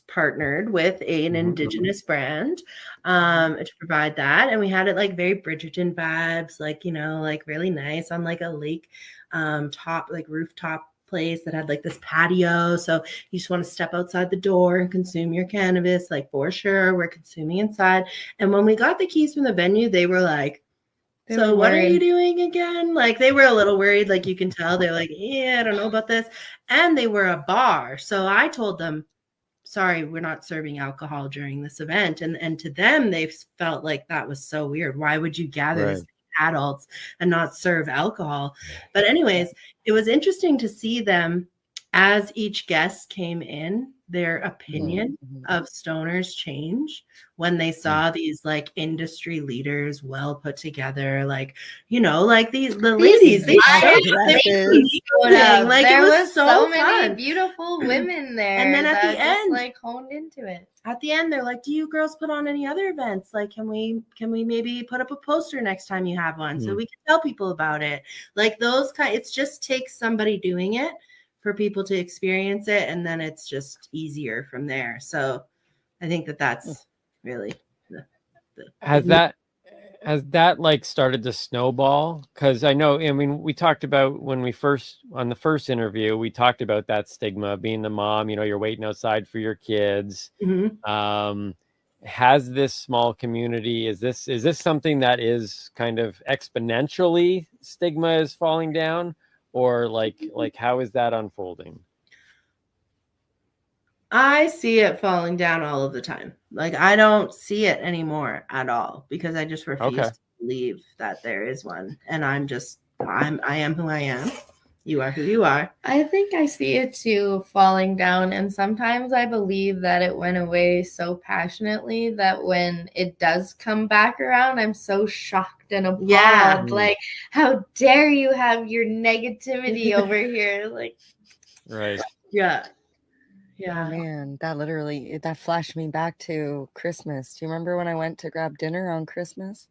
partnered with an Indigenous brand to provide that. And we had it like very Bridgerton vibes, like, you know, like really nice on like a lake top, like rooftop place that had like this patio. So you just want to step outside the door and consume your cannabis, like for sure. We're consuming inside. And when we got the keys from the venue, they were like, so what are you doing again? Like they were a little worried, like you can tell. They're like, yeah, I don't know about this. And they were a bar. So I told them, sorry, we're not serving alcohol during this event. And to them, they felt like that was so weird. Why would you gather this adults and not serve alcohol? But anyways, it was interesting to see them as each guest came in, their opinion of stoners change when they saw these like industry leaders well put together, like, you know, like the ladies, they showed like there it was so many fun. Beautiful women there. And then at that the end, like honed into it. At the end, they're like, do you girls put on any other events? Like, can we maybe put up a poster next time you have one so we can tell people about it? Like those kind, it just takes somebody doing it for people to experience it. And then it's just easier from there. So I think that's really has that like started to snowball? Because I know, I mean, we talked about when we on the first interview, we talked about that stigma, being the mom, you know, you're waiting outside for your kids. Has this small community, is this something that is kind of exponentially stigma is falling down, or like how is that unfolding? I see it falling down all of the time. Like I don't see it anymore at all because I just refuse to believe that there is one. And I am who I am. You are who you are. I think I see it too falling down. And sometimes I believe that it went away so passionately that when it does come back around, I'm so shocked and appalled. Yeah. Like, how dare you have your negativity over here? Like, right. Yeah. Yeah. Oh, man, that flashed me back to Christmas. Do you remember when I went to grab dinner on Christmas?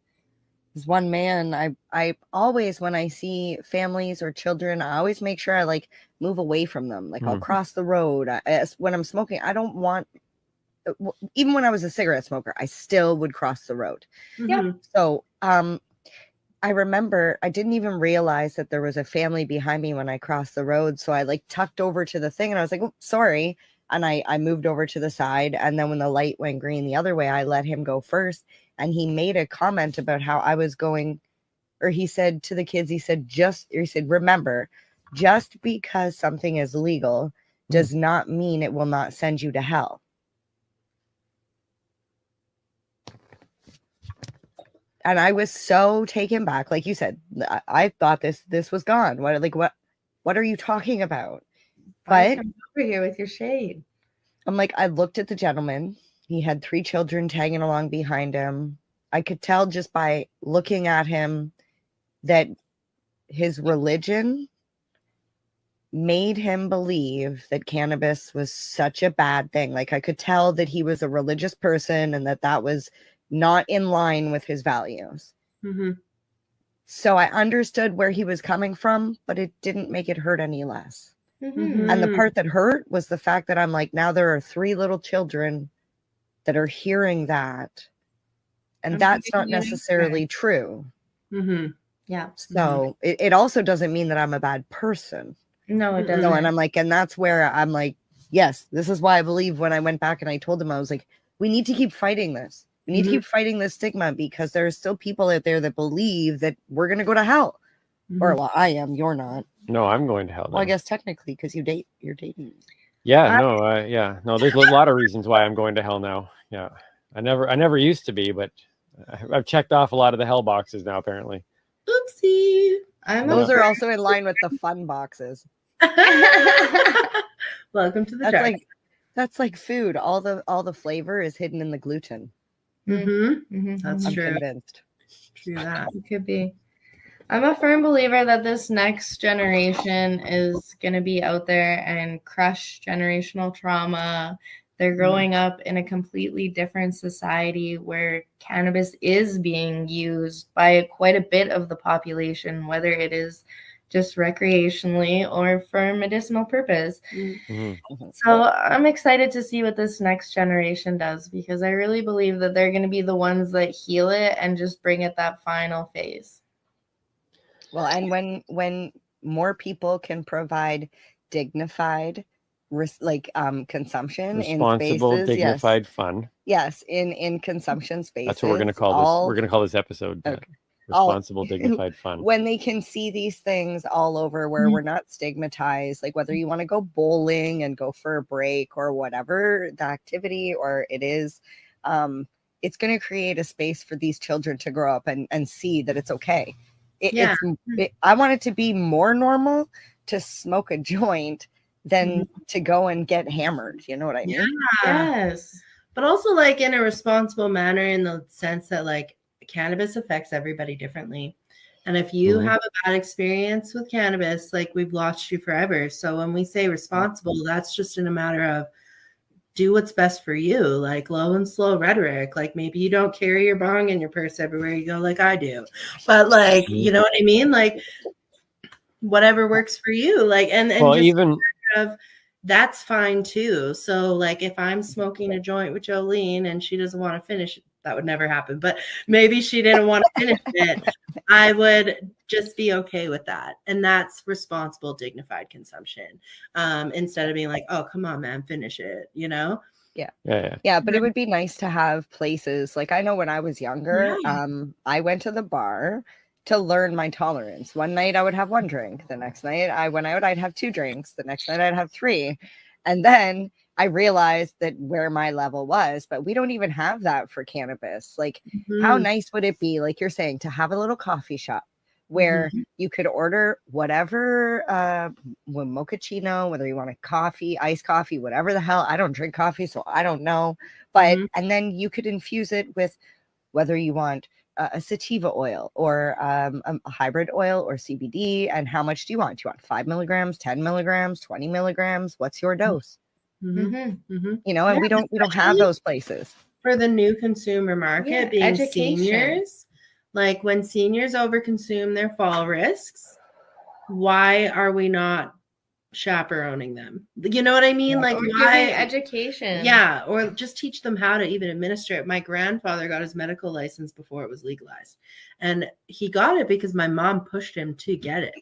There's one man, I always, when I see families or children, I always make sure I like move away from them. Like I'll cross the road. When I'm smoking, I don't want, even when I was a cigarette smoker, I still would cross the road. Yeah. So, I remember I didn't even realize that there was a family behind me when I crossed the road. So I like tucked over to the thing and I was like, oh, sorry. And I moved over to the side. And then when the light went green the other way, I let him go first. And he made a comment about how I was going, or he said to the kids, he said, remember, just because something is legal does not mean it will not send you to hell. And I was so taken back. Like you said, I thought this was gone. What are you talking about? But come over here with your shade. I'm like, I looked at the gentleman. He had 3 children tagging along behind him. I could tell just by looking at him that his religion made him believe that cannabis was such a bad thing. Like I could tell that he was a religious person and that was not in line with his values. So I understood where he was coming from, but it didn't make it hurt any less. And the part that hurt was the fact that I'm like, now there are 3 little children that are hearing that. And that's not necessarily true. Yeah. So it also doesn't mean that I'm a bad person. No, it doesn't. No, and I'm like, and that's where I'm like, yes, this is why I believe when I went back and I told him, I was like, we need to keep fighting this. We need to keep fighting this stigma because there are still people out there that believe that we're going to go to hell. Or, well, I am. You're not. No, I'm going to hell. Well, I guess technically because you're dating. Yeah, no, there's a lot of reasons why I'm going to hell now. Yeah. I never used to be, but I've checked off a lot of the hell boxes now, apparently. Oopsie. Those are also in line with the fun boxes. Welcome to the that's like food. All the flavor is hidden in the gluten. That's I'm true. convinced. True that. It could be. I'm a firm believer that this next generation is going to be out there and crush generational trauma. They're growing up in a completely different society where cannabis is being used by quite a bit of the population, whether it is just recreationally or for medicinal purpose. So I'm excited to see what this next generation does, because I really believe that they're going to be the ones that heal it and just bring it that final phase. Well, and when more people can provide dignified consumption Responsible, in spaces, dignified fun. yes, in consumption spaces, That's what we're going to call this. We're going to call this episode responsible, dignified fun. When they can see these things all over, where we're not stigmatized, like whether you want to go bowling and go for a break or whatever the activity or it is, it's going to create a space for these children to grow up and see that it's okay. I want it to be more normal to smoke a joint than to go and get hammered. You know what I mean? Yes. But also like in a responsible manner, in the sense that like cannabis affects everybody differently. And if you have a bad experience with cannabis, like we've lost you forever. So when we say responsible, that's just in a matter of do what's best for you, like low and slow rhetoric. Like maybe you don't carry your bong in your purse everywhere you go like I do. But like, you know what I mean? Like whatever works for you. Like and well, just even that's fine too. So like if I'm smoking a joint with Jolene and she doesn't want to finish it, that would never happen. But maybe she didn't want to finish it. I would just be okay with that. And that's responsible, dignified consumption. Instead of being like, oh, come on, man, finish it, you know? Yeah, but it would be nice to have places. Like I know when I was younger, I went to the bar to learn my tolerance. One night I would have one drink. The next night I'd have two drinks. The next night I'd have three. And then I realized that where my level was, but we don't even have that for cannabis. Like how nice would it be, like you're saying, to have a little coffee shop where you could order whatever mochaccino, whether you want a coffee, iced coffee, whatever the hell. I don't drink coffee, so I don't know. But and then you could infuse it with whether you want a sativa oil or a hybrid oil or CBD. And how much do you want? Do you want 5 milligrams, 10 milligrams, 20 milligrams? What's your dose? You know, and we don't have those places. For the new consumer market, being seniors, like when seniors overconsume their fall risks, why are we not chaperoning them? You know what I mean? Like why education? Yeah, or just teach them how to even administer it. My grandfather got his medical license before it was legalized, and he got it because my mom pushed him to get it.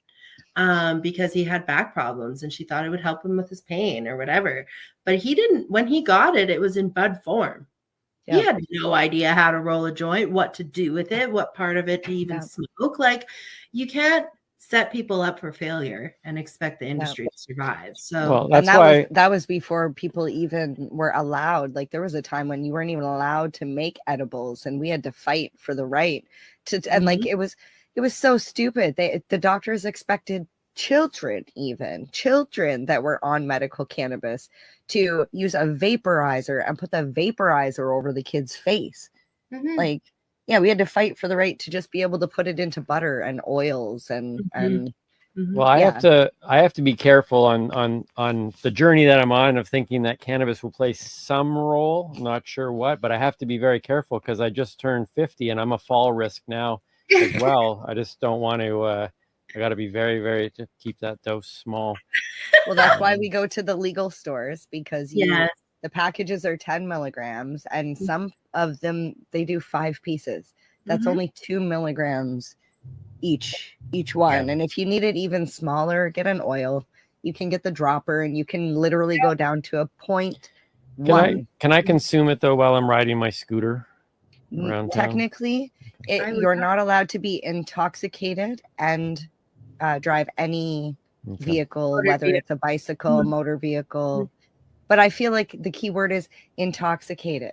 Because he had back problems and she thought it would help him with his pain or whatever. But he didn't, when he got it, it was in bud form. He had no idea how to roll a joint, what to do with it, what part of it to even smoke. Like you can't set people up for failure and expect the industry to survive. So that was before people even were allowed. Like there was a time when you weren't even allowed to make edibles and we had to fight for the right to, and like it was so stupid. The doctors expected children that were on medical cannabis to use a vaporizer and put the vaporizer over the kid's face. Like, yeah, we had to fight for the right to just be able to put it into butter and oils and well, I have to be careful on the journey that I'm on of thinking that cannabis will play some role. I'm not sure what, but I have to be very careful because I just turned 50 and I'm a fall risk now as well. I just don't want to I got to be very, very to keep that dose small. Well, that's why we go to the legal stores, because the packages are 10 milligrams and some of them they do 5 pieces. That's only 2 milligrams each one. And if you need it even smaller, get an oil. You can get the dropper and you can literally go down to a 0.1. Can I consume it though while I'm riding my scooter? Technically, you're not allowed to be intoxicated and drive any vehicle, whether it's a bicycle, motor vehicle. But I feel like the key word is intoxicated.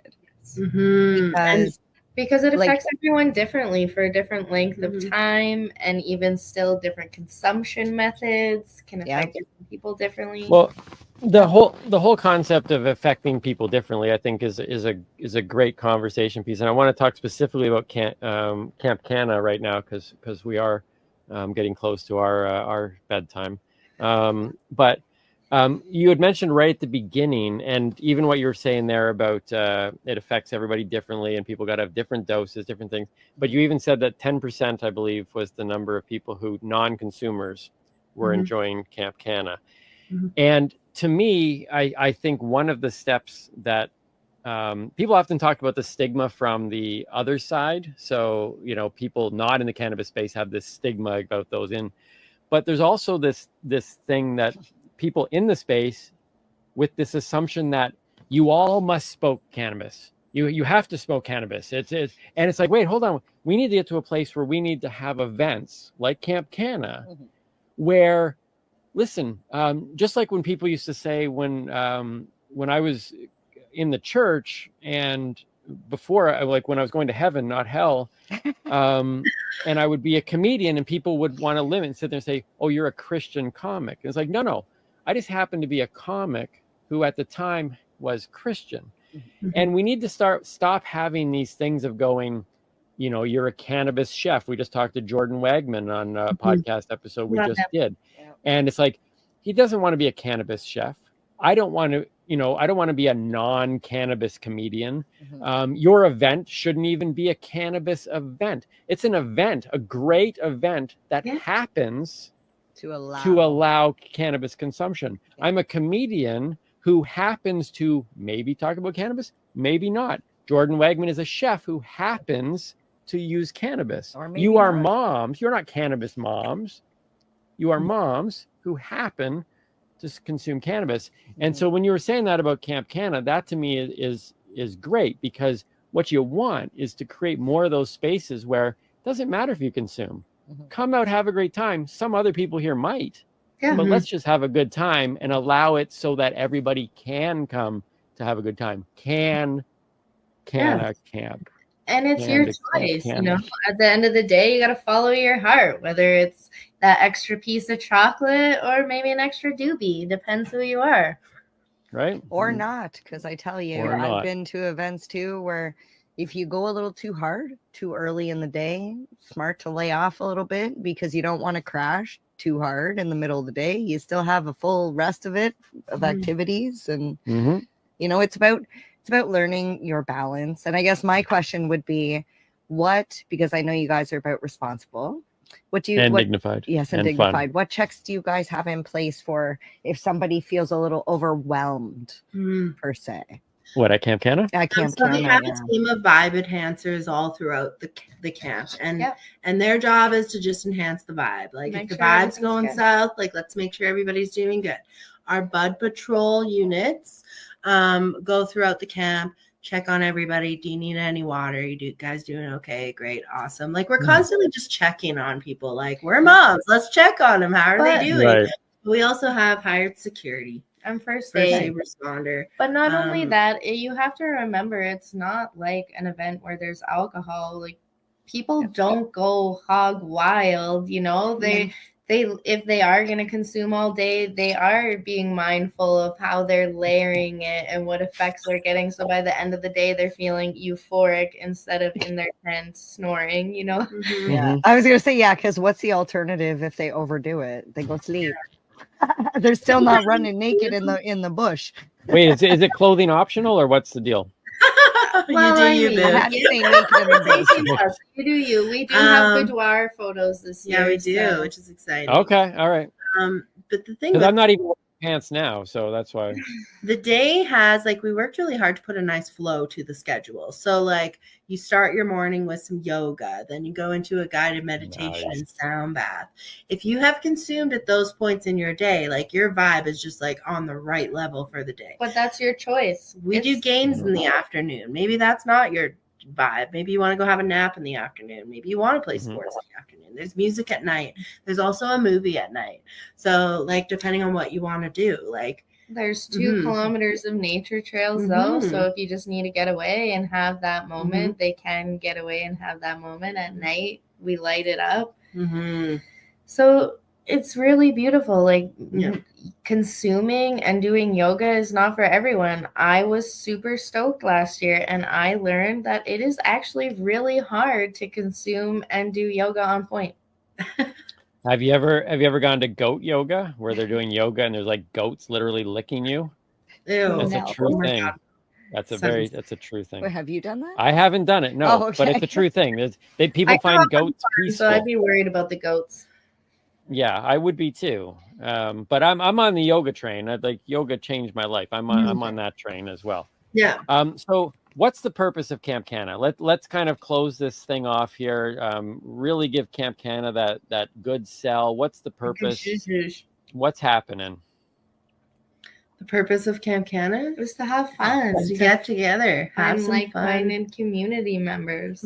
Because it affects everyone differently for a different length of time, and even still different consumption methods can affect different people differently. Well, the whole concept of affecting people differently, I think, is a great conversation piece, and I want to talk specifically about Camp Canna right now because we are getting close to our bedtime. But you had mentioned right at the beginning, and even what you were saying there about it affects everybody differently, and people got to have different doses, different things. But you even said that 10%, I believe, was the number of people who non-consumers were enjoying Camp Canna. And to me, I think one of the steps that people often talk about the stigma from the other side. So, people not in the cannabis space have this stigma about those in, but there's also this thing that people in the space with this assumption that you all must smoke cannabis. You have to smoke cannabis. And it's like, wait, hold on. We need to get to a place where we need to have events like Camp Canna, where, listen, just like when people used to say when I was in the church and before, like when I was going to heaven, not hell, and I would be a comedian and people would want to limit and sit there and say, oh, you're a Christian comic. And it's like, no, I just happened to be a comic who at the time was Christian. And we need to stop having these things of going, you're a cannabis chef. We just talked to Jordan Wagman on a podcast episode we just did. And it's like, he doesn't want to be a cannabis chef. I don't want to be a non-cannabis comedian. Your event shouldn't even be a cannabis event. It's an event, a great event that happens to allow cannabis consumption. I'm a comedian who happens to maybe talk about cannabis, maybe not. Jordan Wagman is a chef who happens to use cannabis. You are moms. You're not cannabis moms. You are moms who happen to consume cannabis. And so when you were saying that about Camp Canna, that to me is great, because what you want is to create more of those spaces where it doesn't matter if you consume. Come out, have a great time. Some other people here might, but let's just have a good time and allow it so that everybody can come to have a good time. Canna Camp. And it's your choice, at the end of the day, you got to follow your heart, whether it's that extra piece of chocolate or maybe an extra doobie, depends who you are. Right. Or not. Because I tell you, I've been to events too, where if you go a little too hard, too early in the day, smart to lay off a little bit, because you don't want to crash too hard in the middle of the day. You still have a full rest of it, of activities. And, it's about learning your balance. And I guess my question would be, because I know you guys are about responsible. Dignified. Yes, and dignified. Fun. What checks do you guys have in place for if somebody feels a little overwhelmed, per se? What, at Camp Canna? At Camp Canna, we have a team of vibe enhancers all throughout the camp, and their job is to just enhance the vibe. Like, if the vibe's going south, like, let's make sure everybody's doing good. Our bud patrol units go throughout the camp, check on everybody. Do you need any water? You guys doing okay? Great, awesome. Like, we're constantly just checking on people. Like, we're moms, let's check on them. How are they doing? Right. We also have hired security and first aid responder. But not only that, you have to remember, it's not like an event where there's alcohol. Like, people don't go hog wild, They if they are going to consume all day, they are being mindful of how they're layering it and what effects they're getting. So by the end of the day, they're feeling euphoric instead of in their tent snoring, Yeah, I was going to say, because what's the alternative if they overdo it? They go sleep. They're still not running naked in the bush. Wait, is it clothing optional, or what's the deal? Well, you do you. We do have boudoir photos this year. Yeah, we do, which is exciting. Okay, all right. But the thing, because I'm not even wearing pants now, so that's why. The day has, like, we worked really hard to put a nice flow to the schedule. So, like, you start your morning with some yoga, then you go into a guided meditation and sound bath. If you have consumed at those points in your day, like, your vibe is just like on the right level for the day. But that's your choice. We do games in the afternoon. Maybe that's not your vibe. Maybe you want to go have a nap in the afternoon. Maybe you want to play sports in the afternoon. There's music at night. There's also a movie at night. So, like, depending on what you want to do, like, there's 2 kilometers of nature trails though. So if you just need to get away and have that moment, they can get away and have that moment at night. We light it up. So it's really beautiful. Like, consuming and doing yoga is not for everyone. I was super stoked last year, and I learned that it is actually really hard to consume and do yoga on point. Have you ever gone to goat yoga where they're doing yoga and there's like goats literally licking you? Ew. That's a No. true Oh my thing. God. That's a true thing. Wait, have you done that? I haven't done it, no, Oh, but it's okay. a true thing. People I grew find up on goats farm, peaceful. so I'd be worried about the goats. Yeah, I would be too. But I'm on the yoga train. Like yoga changed my life. I'm on that train as well. Yeah. So what's the purpose of Camp Canna? Let's kind of close this thing off here. Really give Camp Canna that good sell. What's the purpose? What's happening? The purpose of Camp Canna Is to have fun, is to get together, have find some fun. like-minded community members.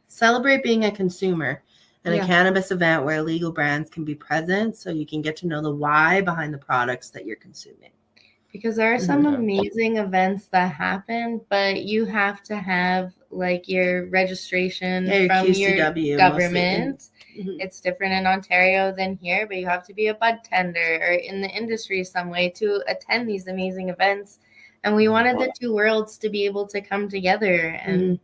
Celebrate being a consumer and Yeah. a cannabis event where legal brands can be present so you can get to know the why behind the products that you're consuming. Because there are some Yeah. amazing events that happen, but you have to have like your registration Yeah, your from QCW your mostly. government. Mhm. It's different in Ontario than here, but you have to be a bud tender or in the industry some way to attend these amazing events. And we wanted the two worlds to be able to come together and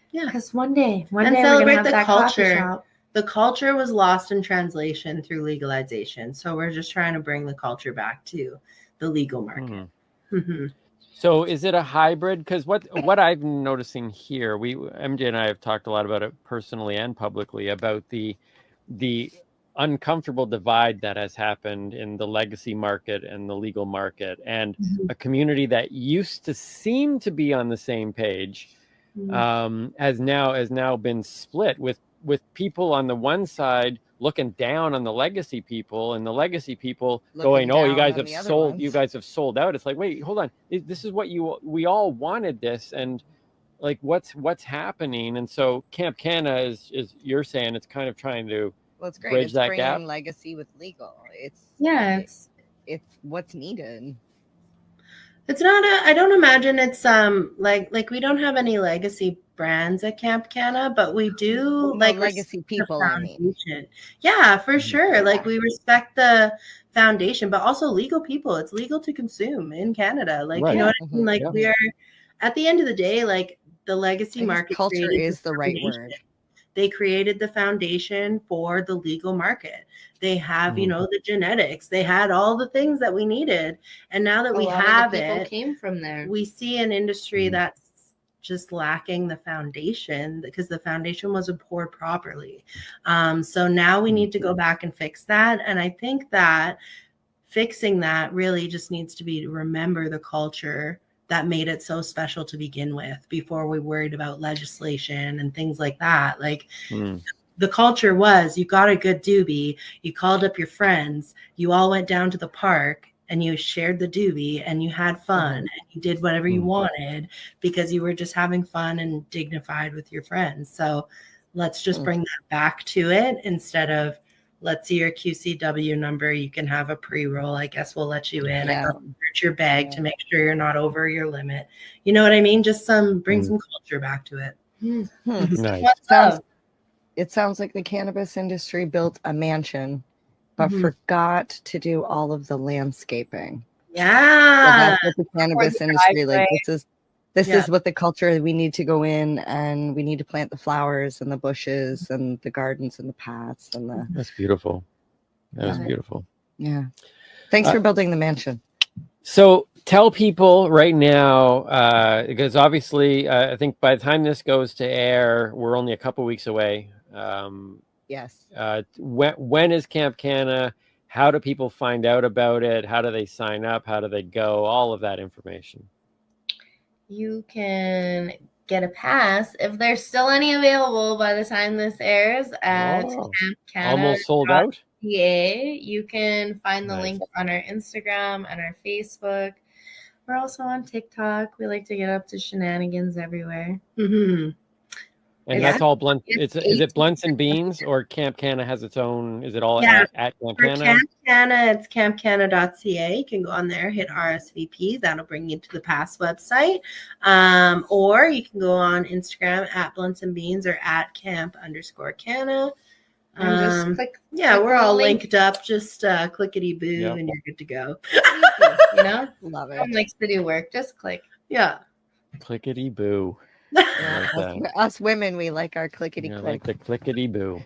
Yeah. because one day And we're gonna celebrate have the that coffee culture. shop. The culture was lost in translation through legalization. So we're just trying to bring the culture back to the legal market. So is it a hybrid? Because what I've noticing here, MJ and I have talked a lot about it personally and publicly about the uncomfortable divide that has happened in the legacy market and the legal market, and a community that used to seem to be on the same page has now been split with people on the one side looking down on the legacy people and the legacy people Looking going, oh, you down guys on have the other sold, ones. you guys have sold out. It's like, wait, hold on. This is what we all wanted this. And like, what's happening? And so Camp Canna is you're saying it's kind of trying to Well, it's great. bridge It's that bringing gap. legacy with legal. It's what's needed. It's not I don't imagine it's like we don't have any legacy brands at Camp Canna, but we do like legacy people, I mean. Yeah, for sure. Like we respect the foundation, but also legal people. It's legal to consume in Canada. Like you know what I mean? Like we are at the end of the day, like the legacy market culture is the right word. They created the foundation for the legal market. They have, the genetics. They had all the things that we needed. And now that we have it, came from there. We see an industry that's just lacking the foundation because the foundation wasn't poured properly. So now we need to go back and fix that. And I think that fixing that really just needs to be to remember the culture that made it so special to begin with before we worried about legislation and things like that. Like the culture was, you got a good doobie, you called up your friends, you all went down to the park and you shared the doobie and you had fun and you did whatever you wanted because you were just having fun and dignified with your friends. So let's just bring that back to it instead of let's see your QCW number. You can have a pre-roll. I guess we'll let you in. I go search your bag to make sure you're not over your limit. You know what I mean? Just bring some culture back to it. Nice. It sounds like the cannabis industry built a mansion, but forgot to do all of the landscaping. Yeah. So that's what the cannabis industry, like this is what the culture, we need to go in and we need to plant the flowers and the bushes and the gardens and the paths and the. That's beautiful. That was beautiful. Yeah. Thanks for building the mansion. So tell people right now, because obviously I think by the time this goes to air, we're only a couple weeks away. Yes. When is Camp Canna? How do people find out about it? How do they sign up? How do they go? All of that information. You can get a pass if there's still any available by the time this airs at Camp Canna. Almost sold out? You can find the link on our Instagram and our Facebook. We're also on TikTok. We like to get up to shenanigans everywhere. And that's all blunt. Is it Blunts and Beans, or Camp Canna has its own? Is it all at Camp Canna? For Camp Canna, it's campcanna.ca. You can go on there, hit RSVP. That'll bring you to the pass website. Or you can go on Instagram at Blunts and Beans or at camp_canna. And just click. Yeah, we're all linked up. Just clickety boo, and you're good to go. You know, love it. Someone likes to do work. Just click. Yeah. Clickety boo. Us women, we like our clickety click. Like the clickety boo.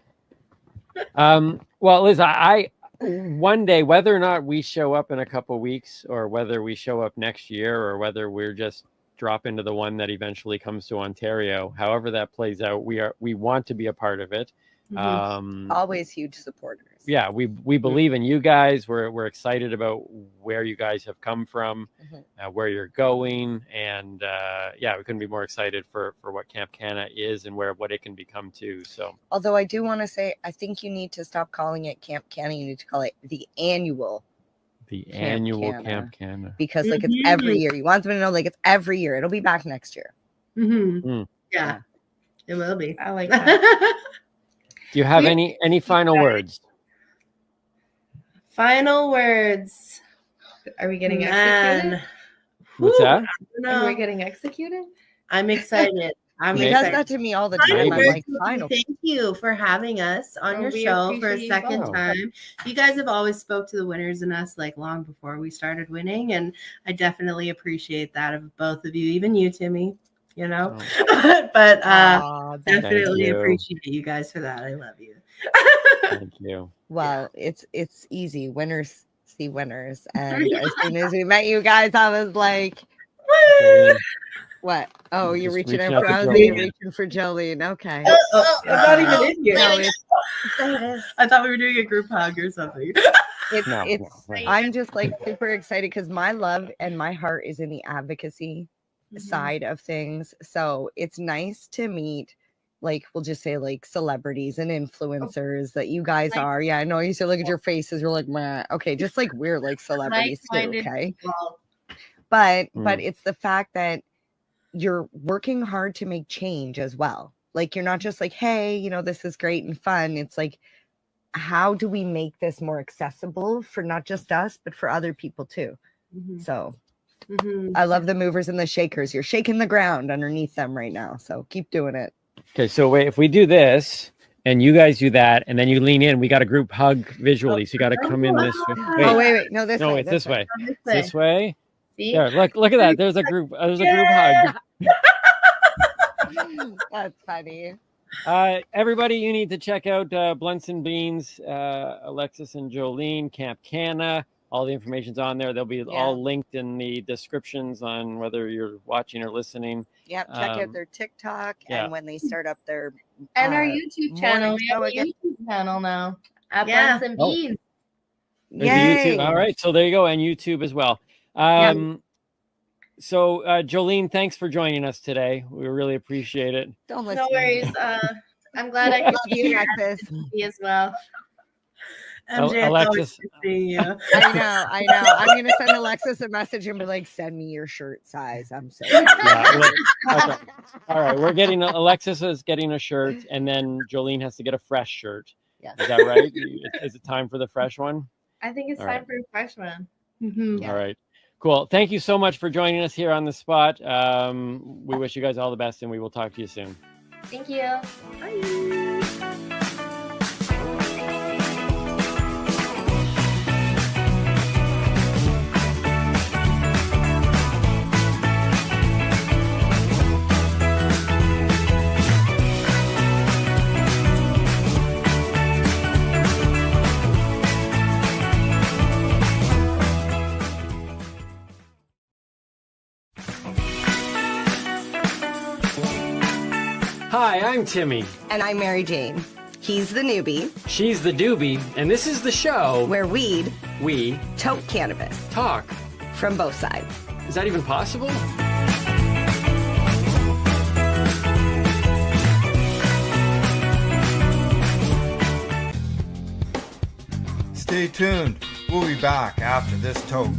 Well, Liz, I one day, whether or not we show up in a couple of weeks, or whether we show up next year, or whether we're just drop into the one that eventually comes to Ontario, however that plays out, we want to be a part of it. Always huge supporters. Yeah, we believe in you guys. We're excited about where you guys have come from, where you're going, and we couldn't be more excited for what Camp Canna is and what it can become too. So, although I do want to say, I think you need to stop calling it Camp Canna. You need to call it the annual. Camp Canna, because like it's every year. You want them to know like it's every year. It'll be back next year. Yeah, it will be. I like that. Do you have any final words? Final words. Are we getting executed? What's that? Are we getting executed? I'm excited. He does that to me all the time. I'm like, final. Thank you for having us on your show for a second time. You guys have always spoke to the winners and us like long before we started winning, and I definitely appreciate that of both of you, even you, Timmy. You know, but definitely appreciate you guys for that. I love you. Thank you. Well, it's easy. Winners see winners, and as soon as we met you guys, I was like, what? Oh, you're reaching out for You're reaching for Jolene. Okay. I'm not even in here. No, I thought we were doing a group hug or something. I'm just like super excited because my love and my heart is in the advocacy side of things. So it's nice to meet, like, we'll just say like celebrities and influencers that you guys are. Yeah, I know you used to look at your faces. You're like, meh. Okay, just like we're like celebrities too. Okay. But it's the fact that you're working hard to make change as well. Like, you're not just like, hey, you know, this is great and fun. It's like, how do we make this more accessible for not just us, but for other people too? So I love the movers and the shakers. You're shaking the ground underneath them right now. So keep doing it. Okay, so wait, if we do this and you guys do that and then you lean in, we got a group hug visually. So you got to come in this way. Wait. No, this way. This way. This way. See? There, look at that. There's a group hug. That's funny. Everybody, you need to check out Blunts and Beans, Alexis and Jolene, Camp Canna. All the information's on there. They'll be all linked in the descriptions on whether you're watching or listening. Yep, check out their TikTok and when they start up their and our YouTube channel. We have a YouTube channel now at Blunts and Beans. YouTube. All right, so there you go, and YouTube as well. So Jolene, thanks for joining us today. We really appreciate it. Don't listen. No worries. I'm glad I could be here as well. MJ, Alexis. You. I know. I'm gonna send Alexis a message and be like, "Send me your shirt size." I'm so. Okay. All right, Alexis is getting a shirt, and then Jolene has to get a fresh shirt. Yeah. Is that right? Is it time for the fresh one? I think it's time for a fresh one. All right. Cool. Thank you so much for joining us here on the spot. We wish you guys all the best, and we will talk to you soon. Thank you. Bye. Hi, I'm Timmy. And I'm Mary Jane. He's the newbie. She's the doobie, and this is the show where we tote cannabis. Talk. From both sides. Is that even possible? Stay tuned. We'll be back after this toke.